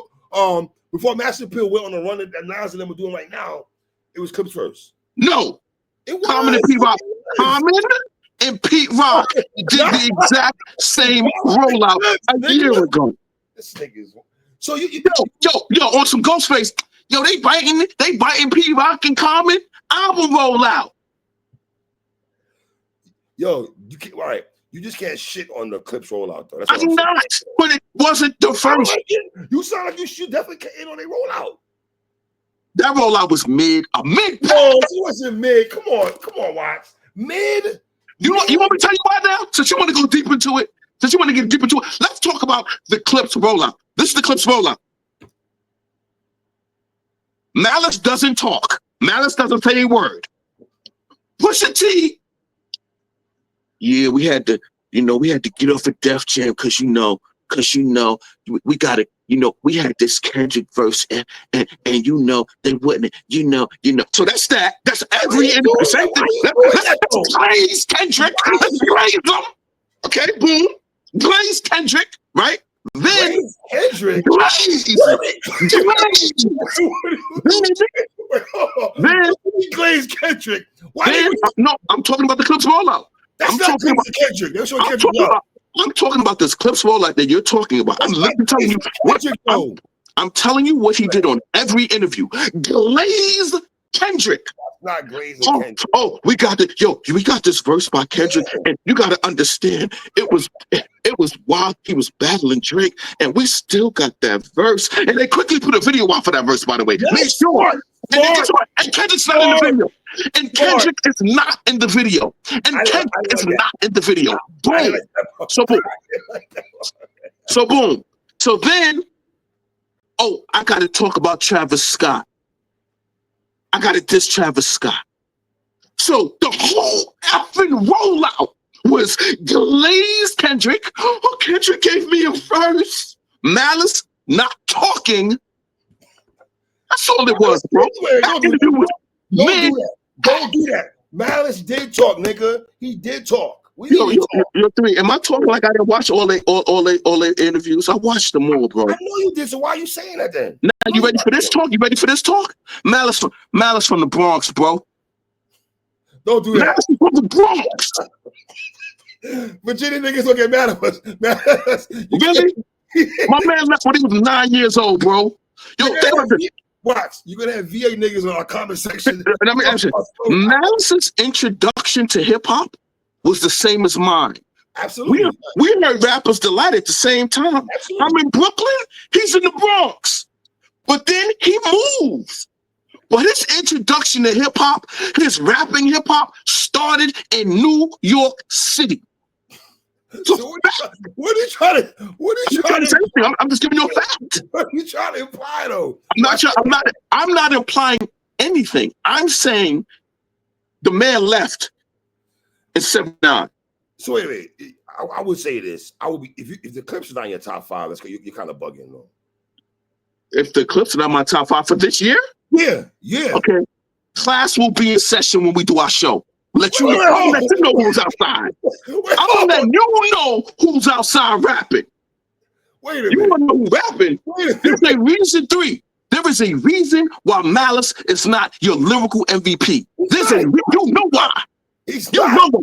before Master Pill went on the run that Nas and them are doing right now, it was Clipse first. No. It was. Common and Pete Rock did the exact same rollout a year ago. This nigga's so you yo on some Ghostface. Yo, they biting Pete Rock and Common album rollout. Yo, you can't, all right. You just can't shit on the Clipse rollout though. That's I'm not, but it wasn't the first. You sound like you should definitely get in on a rollout. That rollout was mid. Oh, it wasn't mid. Come on, Watts. Mid. You want me to tell you why now? Since you want to go deep into it, since you want to get deep into it, let's talk about the Clipse rollout. This is the Clipse rollout. Malice doesn't talk. Malice doesn't say a word. Pusha T. Yeah, we had to get off a Def Jam because we got to, we had this Kendrick verse and they wouldn't, So that's that. That's every same thing. Let's praise Kendrick. Let's praise him. Okay, boom. Blaze Kendrick, right? Then Kendrick. Blaze Kendrick. No, I'm talking about the Clipse rollout. I'm talking about Kendrick. I'm talking about this Clipse rollout that you're talking about. I'm literally telling you what I'm telling you what he did on every interview. Glaze Kendrick. Not Glaze Kendrick. Oh, we got this verse by Kendrick, and you got to understand it was while he was battling Drake, and we still got that verse. And they quickly put a video out for that verse, by the way. Make sure. And Kendrick's not in the video. And Kendrick is not in the video. And Kendrick is not in the video. Boom. So boom. So boom. So then, I got to talk about Travis Scott. I got to diss Travis Scott. So the whole effing rollout was Glaze Kendrick. Oh, Kendrick gave me a verse. Malice not talking. That's all it was, bro. Don't do that. Malice did talk, nigga. He did talk. You're three. Am I talking like I didn't watch all the interviews? I watched them all, bro. I know you did. So why are you saying that then? Now you ready for this talk? You ready for this talk? Malice from the Bronx, bro. Don't do that. Malice from the Bronx. Virginia niggas don't get mad at us. Really? My man left when he was 9 years old, bro. Yo, Watch, you're gonna have VA niggas in our comment section. Let me ask you, Malice's introduction to hip hop was the same as mine. Absolutely. We heard rappers delight at the same time. Absolutely. I'm in Brooklyn, he's in the Bronx. But then he moves. But his introduction to hip hop, his rapping hip hop, started in New York City. So what are you trying to say? I'm just giving you a fact. What are you trying to imply, though? I'm not implying anything. I'm saying the man left in 79. So wait. I would say this. I would be if the Clipse is not in your top 5. Let's go. You're kind of bugging, though. If the Clipse are not my top 5 for this year, yeah. Okay. Class will be in session when we do our show. Let you know who's outside. I'm gonna let you know who's outside rapping. Wait a minute. You wanna know who's rapping? There's a reason 3. There is a reason why Malice is not your lyrical MVP. You know why. He's not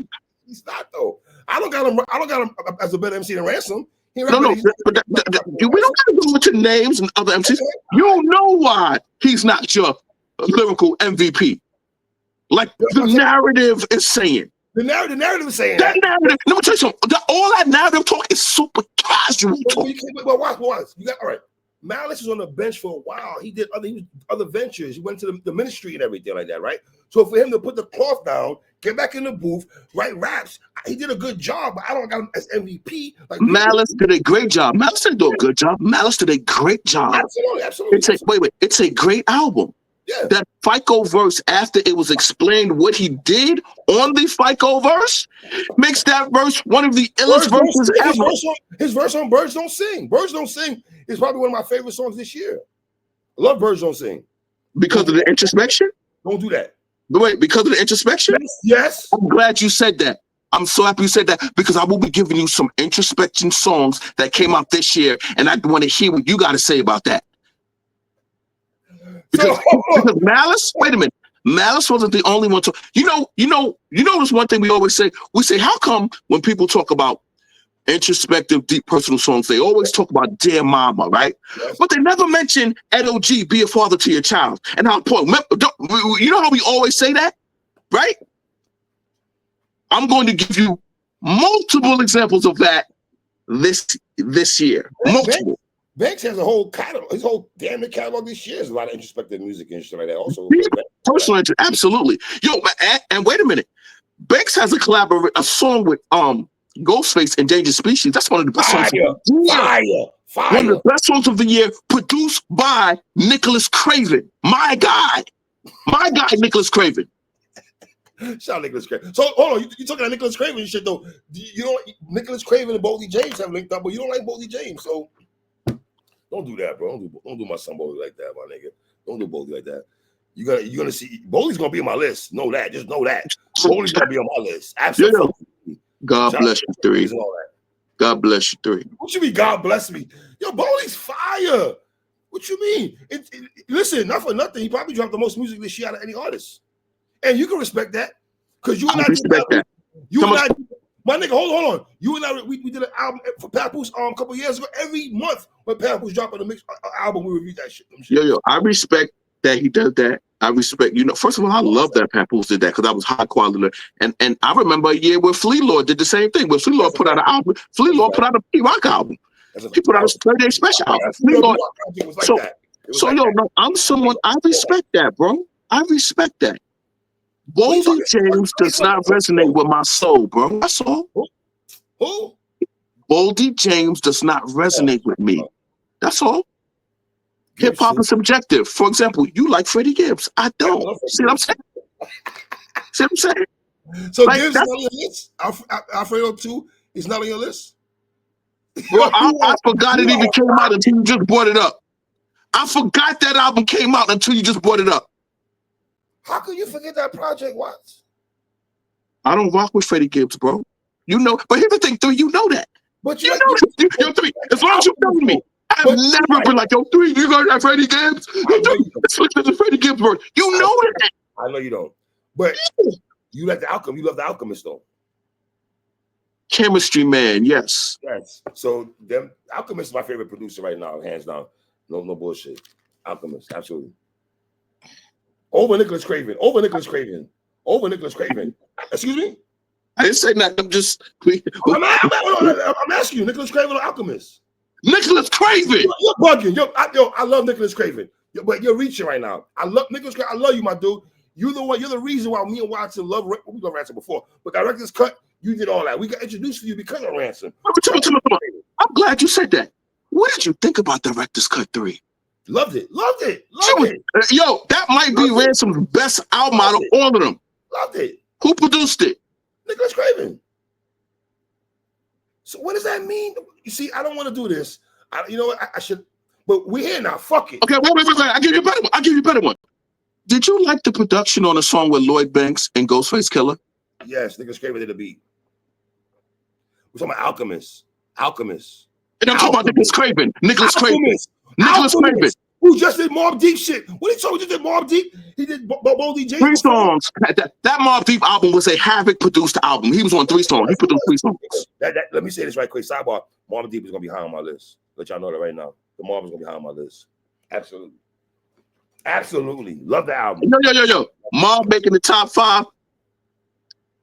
though. I don't got him as a better MC than Ransom. We don't gotta go into names and other MCs. You know why he's not your lyrical MVP. Like the narrative is saying. The narrative is saying that narrative. Let me tell you something. All that narrative talk is super casual talk. But watch. You got all right. Malice was on the bench for a while. He did other ventures. He went to the ministry and everything like that, right? So for him to put the cloth down, get back in the booth, write raps, he did a good job. But I don't got him as MVP. Like Malice did a great job. Malice didn't do a good job. Malice did a great job. Absolutely. It's a great album. Yeah. That FICO verse, after it was explained what he did on the FICO verse, makes that verse one of the illest verses ever. His verse on Birds Don't Sing. Birds Don't Sing is probably one of my favorite songs this year. I love Birds Don't Sing. Because of the introspection? Don't do that. But wait, because of the introspection? Yes. I'm glad you said that. I'm so happy you said that because I will be giving you some introspection songs that came out this year, and I want to hear what you got to say about that. Because Malice, wait a minute. Malice wasn't the only one to you know there's one thing we always say. We say, how come when people talk about introspective, deep personal songs, they always talk about Dear Mama, right? Yes. But they never mention NOG, Be a Father to Your Child. And how important, you know how we always say that, right? I'm going to give you multiple examples of that this year. Multiple. Banks has a whole catalog, his whole damn catalog this year is a lot of introspective music and shit like that. Also, personal, absolutely. Yo, and wait a minute, Banks has a song with Ghostface, Endangered Species. That's one of the best songs of the year. Fire. One of the best songs of the year, produced by Nicholas Craven. My guy, Nicholas Craven. Shout out Nicholas Craven. So hold on, you talking about Nicholas Craven shit though? You know, Nicholas Craven and Boldy James have linked up, but you don't like Boldy James, so. Don't do that, bro. Don't do my son Boldy like that, my nigga. Don't do Boldy like that. You're gonna see Boldy's gonna be on my list. Know that. Just know that. Boldy's gonna be on my list. Absolutely. Yeah. God bless you, 3. God bless you, 3. What you mean? God bless me. Yo, Boldy's fire. What you mean? Listen, not for nothing. He probably dropped the most music this year out of any artist, and you can respect that because you and I respect that. You and I. My nigga, hold on. You and I, we did an album for Papoose a couple years ago. Every month when Papoose dropping a mix album, we review that shit. Yo, I respect that he does that. I respect, first of all, I love that Papoose did that because that was high quality. And I remember a year where Flea Lord did the same thing. When Flea Lord put out an album, Flea Lord put out a P-Rock album. He put out a 30-day special album. I'm someone, I respect that, bro. I respect that. Boldy James does not resonate with my soul, bro. That's all. Who? Boldy James does not resonate with me. That's all. Hip hop is subjective. For example, you like Freddie Gibbs. I don't. See what I'm saying? See what I'm saying? So like, Gibbs is not on your list? Alfredo 2 is not on your list? Bro, I forgot it even came out until you just brought it up. I forgot that album came out until you just brought it up. How could you forget that project, Watts? I don't rock with Freddie Gibbs, bro. But here's the thing, 3, you know that. But you know that. Yo, 3, as long as you know me, I've never been like, yo, 3, you got that Freddie Gibbs? Let's listen to Freddie Gibbs, bro. You know that. I know you don't. But you like the Alchemist. You love the Alchemist, though. Chemistry Man, yes. Yes. So Alchemist is my favorite producer right now, hands down. No bullshit. Alchemist, absolutely. Over Nicholas Craven. Over Nicholas Craven. Over Nicholas Craven. Excuse me? I didn't say nothing. I'm just. I'm asking you, Nicholas Craven or Alchemist? Nicholas Craven. You're bugging. I love Nicholas Craven. But you're reaching right now. I love Nicholas Craven. I love you, my dude. You're the one. You're the reason why me and Watson love. We love Ransom before, but Director's Cut. You did all that. We got introduced to you because of Ransom. I'm glad you said that. What did you think about Director's Cut 3? Loved it. Yo, that might be Ransom's best album out of all of them. Loved it. Who produced it? Nicholas Craven. So what does that mean? You see, I don't want to do this. You know what? I should. But we're here now. Fuck it. Okay, wait. I'll give you a better one. Did you like the production on the song with Lloyd Banks and Ghostface Killer? Yes, Nicholas Craven did a beat. We're talking about Alchemist. And I'm talking about Nicholas Craven. Nicholas Craven. Who just did Mobb Deep shit. What did he just did Mobb Deep? He did Bo DJ. 3 songs. That Mobb Deep album was a Havoc produced album. He was on 3 songs. He produced 3 songs. Let me say this right quick. Sidebar. Mobb Deep is going to be high on my list. Let y'all know that right now. The Mobb is going to be high on my list. Absolutely. Love the album. Yo. Mobb making the top 5.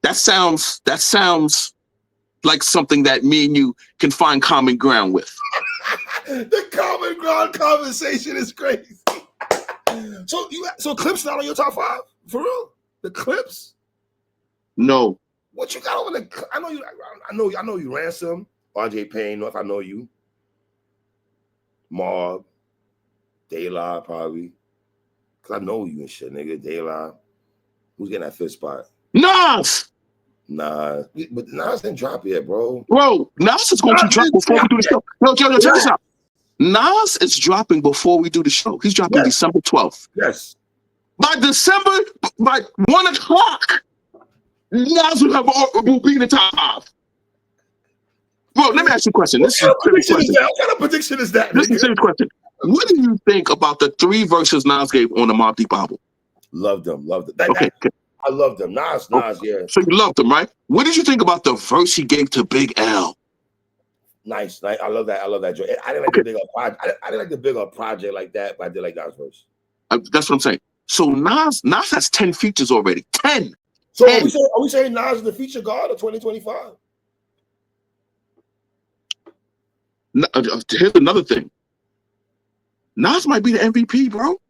That sounds like something that me and you can find common ground with. The common ground conversation is crazy. So Clipse not on your top 5? For real? The Clipse? No. What you got over the? I know you Ransom, RJ Payne, if I know you. Mobb, De La probably. Cause I know you and shit, nigga. De La. Who's getting that 5th spot? Nas! Nah, but Nas didn't drop yet, bro. Bro, Nas is going to drop before we do the show. Yo, check this out. Nas is dropping before we do the show. He's dropping December 12th. Yes. By 1 o'clock, Nas will be in the top 5. Bro, let me ask you a question. What kind of prediction is that? This is a serious question. What do you think about the 3 verses Nas gave on the Mobb Deep album? Loved them. Okay. I love them. Nas, yeah. So you loved them, right? What did you think about the verse he gave to Big L? Nice. I love that. Joint. I didn't like the bigger project. I didn't like the bigger project like that, but I did like Nas' verse. That's what I'm saying. So Nas has 10 features already. 10. So 10. Are we saying Nas is the feature guard of 2025? Here's another thing. Nas might be the MVP, bro.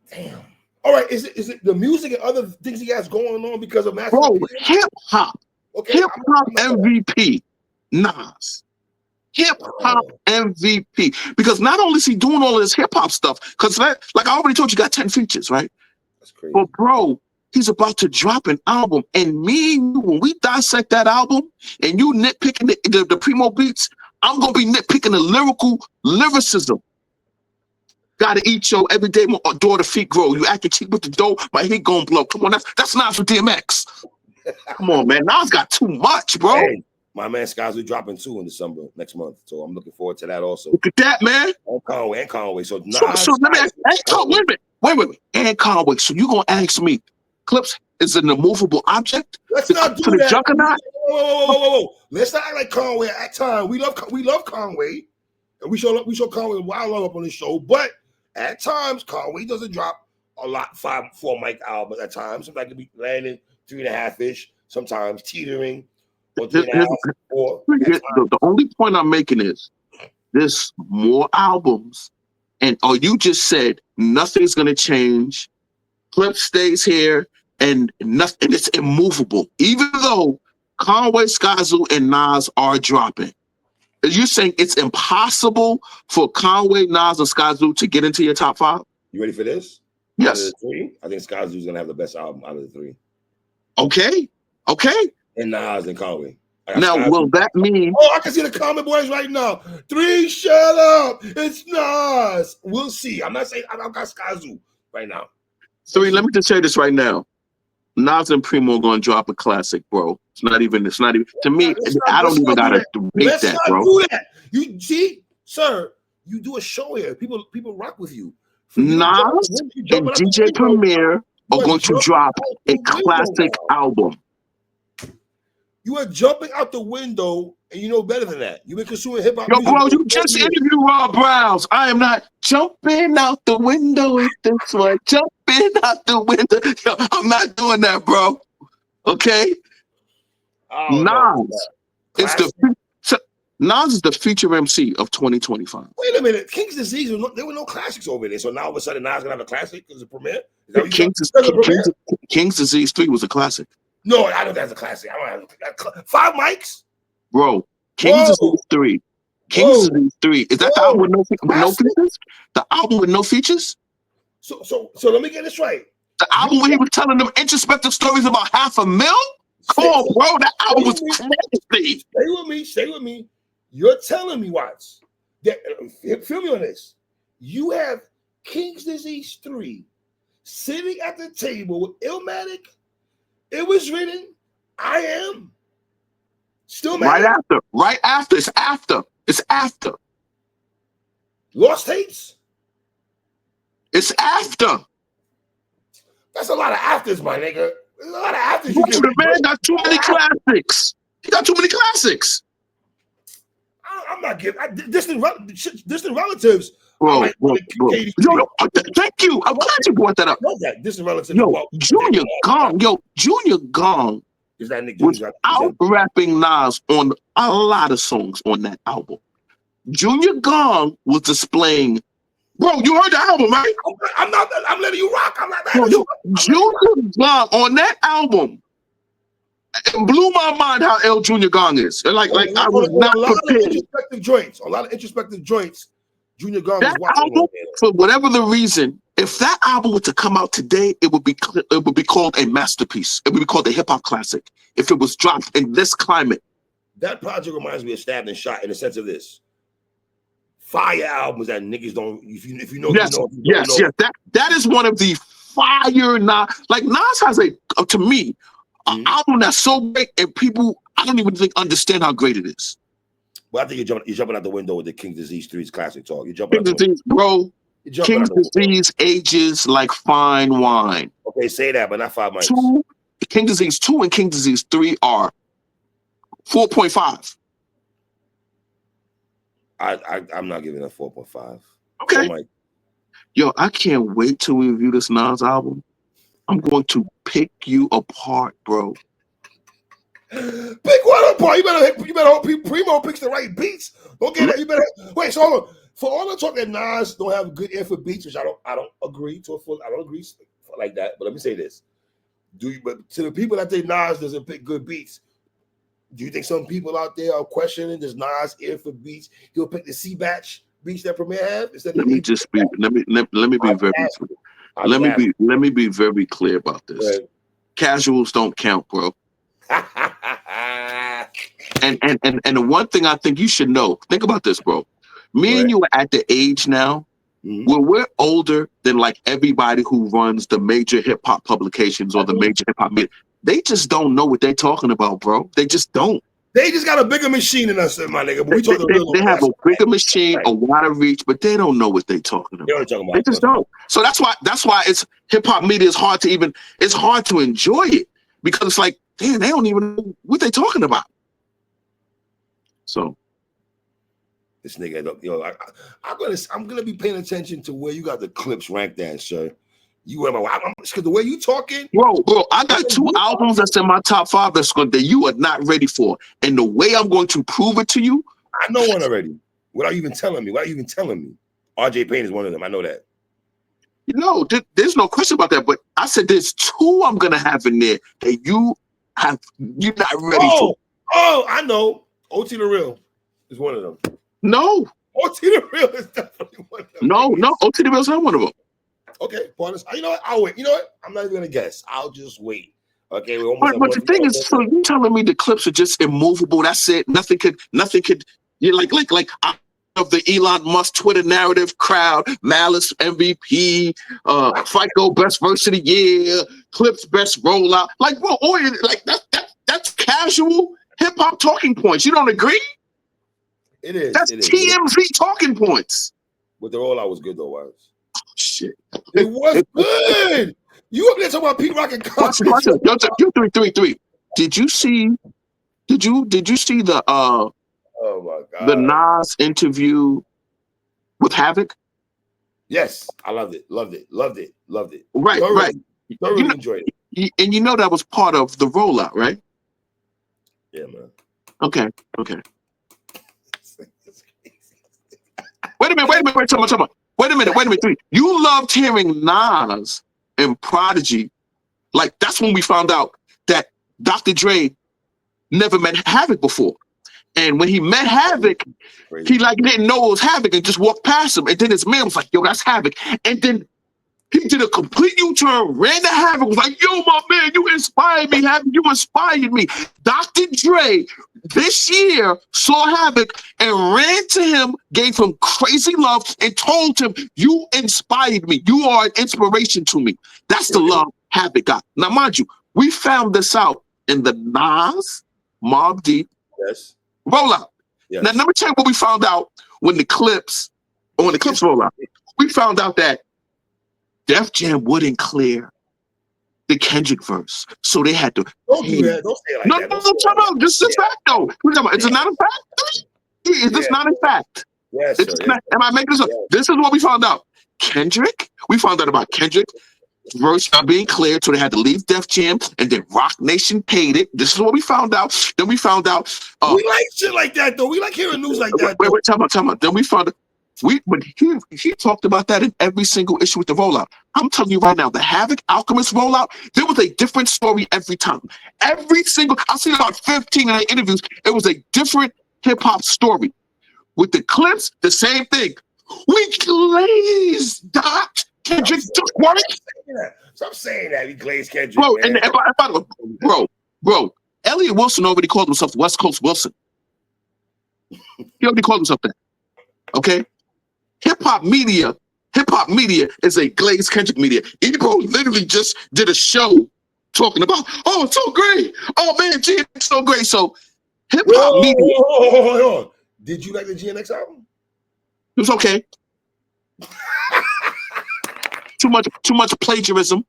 Damn. All right, is it the music and other things he has going on because of Master? Bro, hip hop. Okay, hip hop MVP, Nas. Hip hop MVP. Because not only is he doing all of this hip hop stuff, because like I already told you, got 10 features, right? That's crazy. But bro, he's about to drop an album, and me and you, when we dissect that album, and you nitpicking the Primo beats, I'm gonna be nitpicking the lyricism. Gotta eat your every day, my daughter feet grow. You acting cheap with the dough, my heat gonna blow. Come on, that's Nas with DMX. Come on, man. Nas got too much, bro. Hey, my man Sky's dropping 2 in December next month. So I'm looking forward to that also. Look at that, man. And Conway. So Nas, let me wait a minute. And Conway. So you gonna ask me, Clipse is an immovable object? Let's not do that. Juggernaut? Whoa. Let's not act like Conway at time. We love Conway. And we show Conway wild love up on the show, but at times, Conway doesn't drop a lot, 4 mic albums at times. Sometimes it could be landing 3.5-ish, sometimes teetering, or 3.5, 4. The only point I'm making is there's more albums, or you just said nothing's gonna change. Clipse stays here, and nothing. It's immovable, even though Conway, Skyzoo, and Nas are dropping. You're saying it's impossible for Conway, Nas, and Skyzoo to get into your top 5? You ready for this? Yes. Out of the 3, I think Skyzoo's gonna have the best album out of the 3. Okay. And Nas and Conway. Now, Skyzoo. Will that mean? Oh, I can see the comment boys right now. 3, shut up! It's Nas. We'll see. I'm not saying I've got Skyzoo right now. 3. Let me just say this right now. Nas and Primo are gonna drop a classic, bro. It's not even. To me, I don't even gotta debate that, bro. Do that. You see, sir, you do a show here. People rock with you. Nas and DJ Premier are going to drop a classic album. You are jumping out the window, and you know better than that. You've been consuming hip hop. Yo, bro, you just interviewed Rob Browns. I am not jumping out the window with this one. Jumping out the window. Yo, I'm not doing that, bro. Okay. Nas. It's Nas is the feature MC of 2025. Wait a minute. King's Disease, there were no classics over there. So now all of a sudden Nas gonna have a classic because it's a premiere? King's Disease 3 was a classic. No, I don't think that's a classic. I don't have 5 mics? Bro, King's Disease 3. King's Disease 3. Is that the album with no features? The album with no features? So let me get this right. The album where he was telling them introspective stories about $500,000? Come on, bro. That album was crazy. Stay with me. You're telling me, Watts, that, feel me on this. You have King's Disease 3 sitting at the table with Illmatic. It was written, I am. Still mad. Right after. It's after. Lost Tapes? It's after. That's a lot of afters, my nigga. There's a lot of afters. The man got too many classics. He got too many classics. I'm not giving distant relatives. Bro. Thank you. I'm glad you brought that up. Distant relatives. Yo, Junior Gong is that nigga was out rapping Nas on a lot of songs on that album. Junior Gong was displaying. Bro, you heard the album, right? I'm letting you rock. I'm not. Junior Gong on that album. It blew my mind how L Junior Gong is. Like I was not prepared. A lot of introspective joints. Junior Gong that album, for whatever the reason, if that album were to come out today, it would be called a masterpiece. It would be called a hip hop classic. If it was dropped in this climate. That project reminds me of Stabbed and Shot in the sense of this. Fire albums that niggas don't. If you know, yes, you know. Yes. That is one of the fire Nas. Like Nas has to me. An album that's so great and people, I don't even understand how great it is. Well, I think you're jumping out the window with the King's Disease 3's classic talk. You're jumping King's Disease, bro. King's Disease ages like fine wine. Okay, say that, but not 5 mics. King's Disease 2 and King's Disease 3 are 4.5. I'm not giving a 4.5. Okay. Yo, I can't wait till we review this Nas album. I'm going to pick you apart, bro. Pick one apart. You better hope Primo picks the right beats. Don't get that. You better wait. So hold on. For all the talk that Nas don't have good ear for beats, which I don't agree to I don't agree like that. But let me say this: but to the people that think Nas doesn't pick good beats, do you think some people out there are questioning does Nas ear for beats? He'll pick the C batch beats that Premier have instead of let me be very clear. Let me be very clear about this. Right. Casuals don't count, bro. and the one thing I think you should know, think about this, bro. Me and you are at the age now where we're older than like everybody who runs the major hip hop publications or the major hip hop media. They just don't know what they're talking about, bro. They just don't. They just got a bigger machine than us, my nigga. But they have a bigger machine, a wider reach, but they don't know what they're talking about. They just don't. So that's why it's hip hop media is hard to enjoy it because it's like, damn, they don't even know what they're talking about. So this nigga, yo, I'm gonna be paying attention to where you got the Clipse ranked at, sir. Because the way you talking, bro, I got 2 albums that's in my top 5 that you are not ready for, and the way I'm going to prove it to you, I know one already. Without you even telling me, RJ Payne is one of them. I know that. You know, there's no question about that. But I said there's 2 I'm gonna have in there that you're not ready for. Oh, I know. OT the Real is one of them. No, OT the Real is definitely one of them. No, OT the Real is not one of them. Okay, partners. You know what? I'll wait. You know what? I'm not even gonna guess. I'll just wait. Okay. But the thing is, so you telling me the Clipse are just immovable? That's it. Nothing could. You're like of the Elon Musk Twitter narrative crowd. Malice MVP, FICO best verse of the year, Clipse best rollout. Like, bro, that's casual hip hop talking points. You don't agree? It is. That's TMZ talking points. But the rollout was good though, was. Oh, shit. It was good. You up there talking about Pete Rock and Kartel? Yo, 333. Did you see Did you see the Oh my God. the Nas interview with Havoc? Yes, I loved it. Right, right. Thoroughly enjoyed it. And you know that was part of the rollout, right? Yeah, man. Okay. Wait a minute. Three. You loved hearing Nas and Prodigy. Like, that's when we found out that Dr. Dre never met Havoc before. And when he met Havoc, he like didn't know it was Havoc and just walked past him. And then his man was like, yo, that's Havoc. And then he did a complete U-turn, ran to Havoc, was like, yo, my man, you inspired me, Havoc, you inspired me. Dr. Dre this year saw Havoc and ran to him, gave him crazy love, and told him, you inspired me. You are an inspiration to me. That's the love Havoc got. Now, mind you, we found this out in the Nas Mobb Deep rollout. Yes. Now, let me tell you what we found out when the Clipse rollout. We found out that Def Jam wouldn't clear the Kendrick verse, so they had to. Don't do that. Don't say it like that. No, talk about this is a fact, though. Is it not a fact? Is this not a fact? Yes, am I making this up? Yes. This is what we found out. We found out about Kendrick's verse not being cleared, so they had to leave Def Jam, and then Rock Nation paid it. This is what we found out. Then we found out. We like shit like that, though. We like hearing news like that. Wait, time out. Then we found out. But he talked about that in every single issue with the rollout. I'm telling you right now, the Havoc Alchemist rollout, there was a different story every time. I've seen about 15 in the interviews. It was a different hip hop story. With the Clipse, the same thing. We glazed Doc. Kendrick took work. Stop saying that. We glazed Kendrick. Bro, and by the way, bro, Elliot Wilson already called himself West Coast Wilson. He already called himself that. Okay? Hip hop media is a glazed Kendrick media. Ebro literally just did a show talking about, oh, it's so great. Oh man, GNX so great. So hip hop media. Hold on. Did you like the GNX album? It was okay. Too much plagiarism.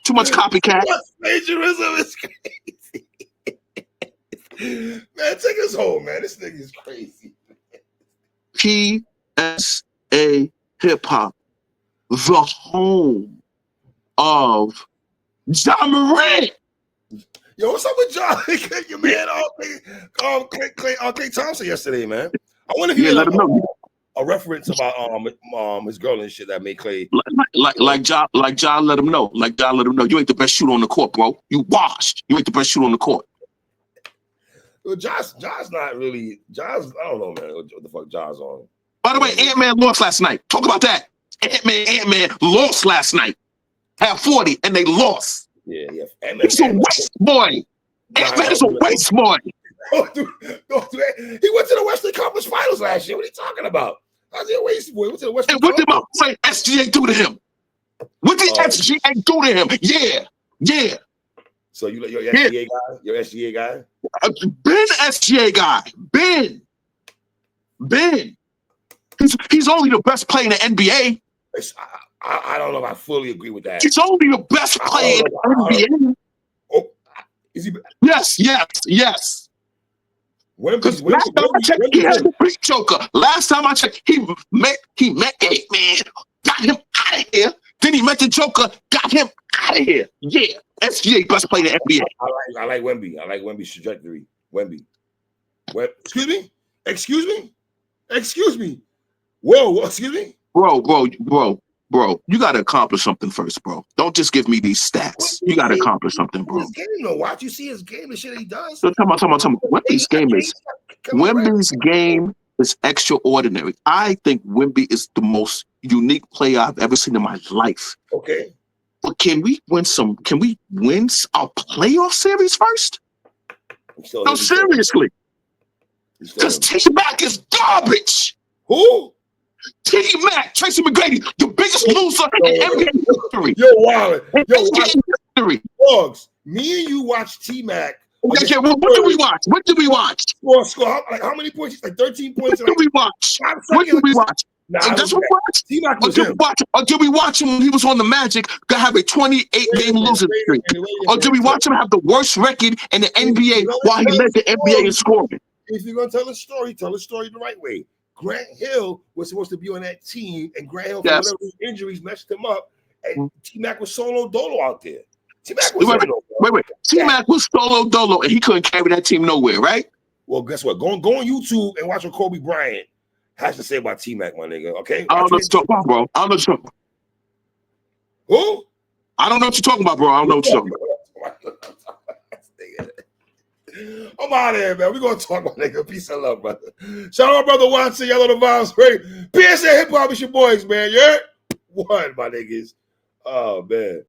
Too much copycat. Plagiarism is crazy. Man, take us home, man. This nigga is crazy. PSA Hip Hop, the home of John Morant. Yo, what's up with John? Your man, Clay Thompson yesterday, man. I wonder if you let him know. A reference about his girl and shit that made Clay like John let him know. Like John let him know. You ain't the best shooter on the court, bro. You washed. You ain't the best shooter on the court. Well, Josh not really. I don't know, man. What the fuck Josh on? By the way, Ant-Man lost last night. Talk about that. Ant-Man lost last night. Had 40 and they lost. Yeah. He's a waste boy. Ant-Man is a waste boy. Don't do that. He went to the Western Conference Finals last year. What are you talking about? How's he a waste boy? Went to the Western Conference. And what did my SGA do to him? What did SGA do to him? Yeah. So you your SGA guy? Your SGA guy? Ben SGA guy. Ben. He's only the best player in the NBA. I don't know if I fully agree with that. He's only the best player in the NBA. Oh, is he? Yes. Last time I checked, he had the big joker. Last time I checked, he met Ant-Man, got him out of here. Then he met the Joker, got him out of here. Yeah, SGA best player in the NBA. I like Wemby. I like Wemby's trajectory. Wemby. Excuse me. Whoa, excuse me? Bro, you got to accomplish something first, bro. Don't just give me these stats. You got to accomplish something, bro. His game, though. Watch you see his game, the shit he does. So tell me. Wemby's game is extraordinary. I think Wemby is the most unique player I've ever seen in my life. Okay. But can we win our playoff series first? No, seriously. Because T-Mac is garbage. Who? T-Mac, Tracy McGrady, the biggest loser in NBA history. Yo, history. Dogs, me and you watch T-Mac. Okay, what did we watch? Score. Like how many points? Like 13 points. What did we watch? Nah, that's what we watched. T-Mac was him. Or did we watch him when he was on the Magic to have a 28-game losing streak? Or did we watch him have the worst record in the NBA while he led the NBA in scoring? If you're gonna tell a story the right way. Grant Hill was supposed to be on that team, and Grant Hill, for whatever injuries, messed him up. And T-Mac was solo dolo out there. T-Mac was wait. T-Mac was solo dolo, and he couldn't carry that team nowhere, right? Well, guess what? Go on YouTube and watch what Kobe Bryant has to say about T-Mac, my nigga. Okay? I don't know what you're talking about, bro. I don't know what you're talking about. Who? I don't know what you're talking about, bro. I don't know what you're talking about. I'm out of here, man. We're going to talk about nigga. Peace and love, brother. Shout out, brother Watson. Y'all know the vibes. Great. PSA Hip Hop is your boys, man. You're one, my niggas. Oh, man.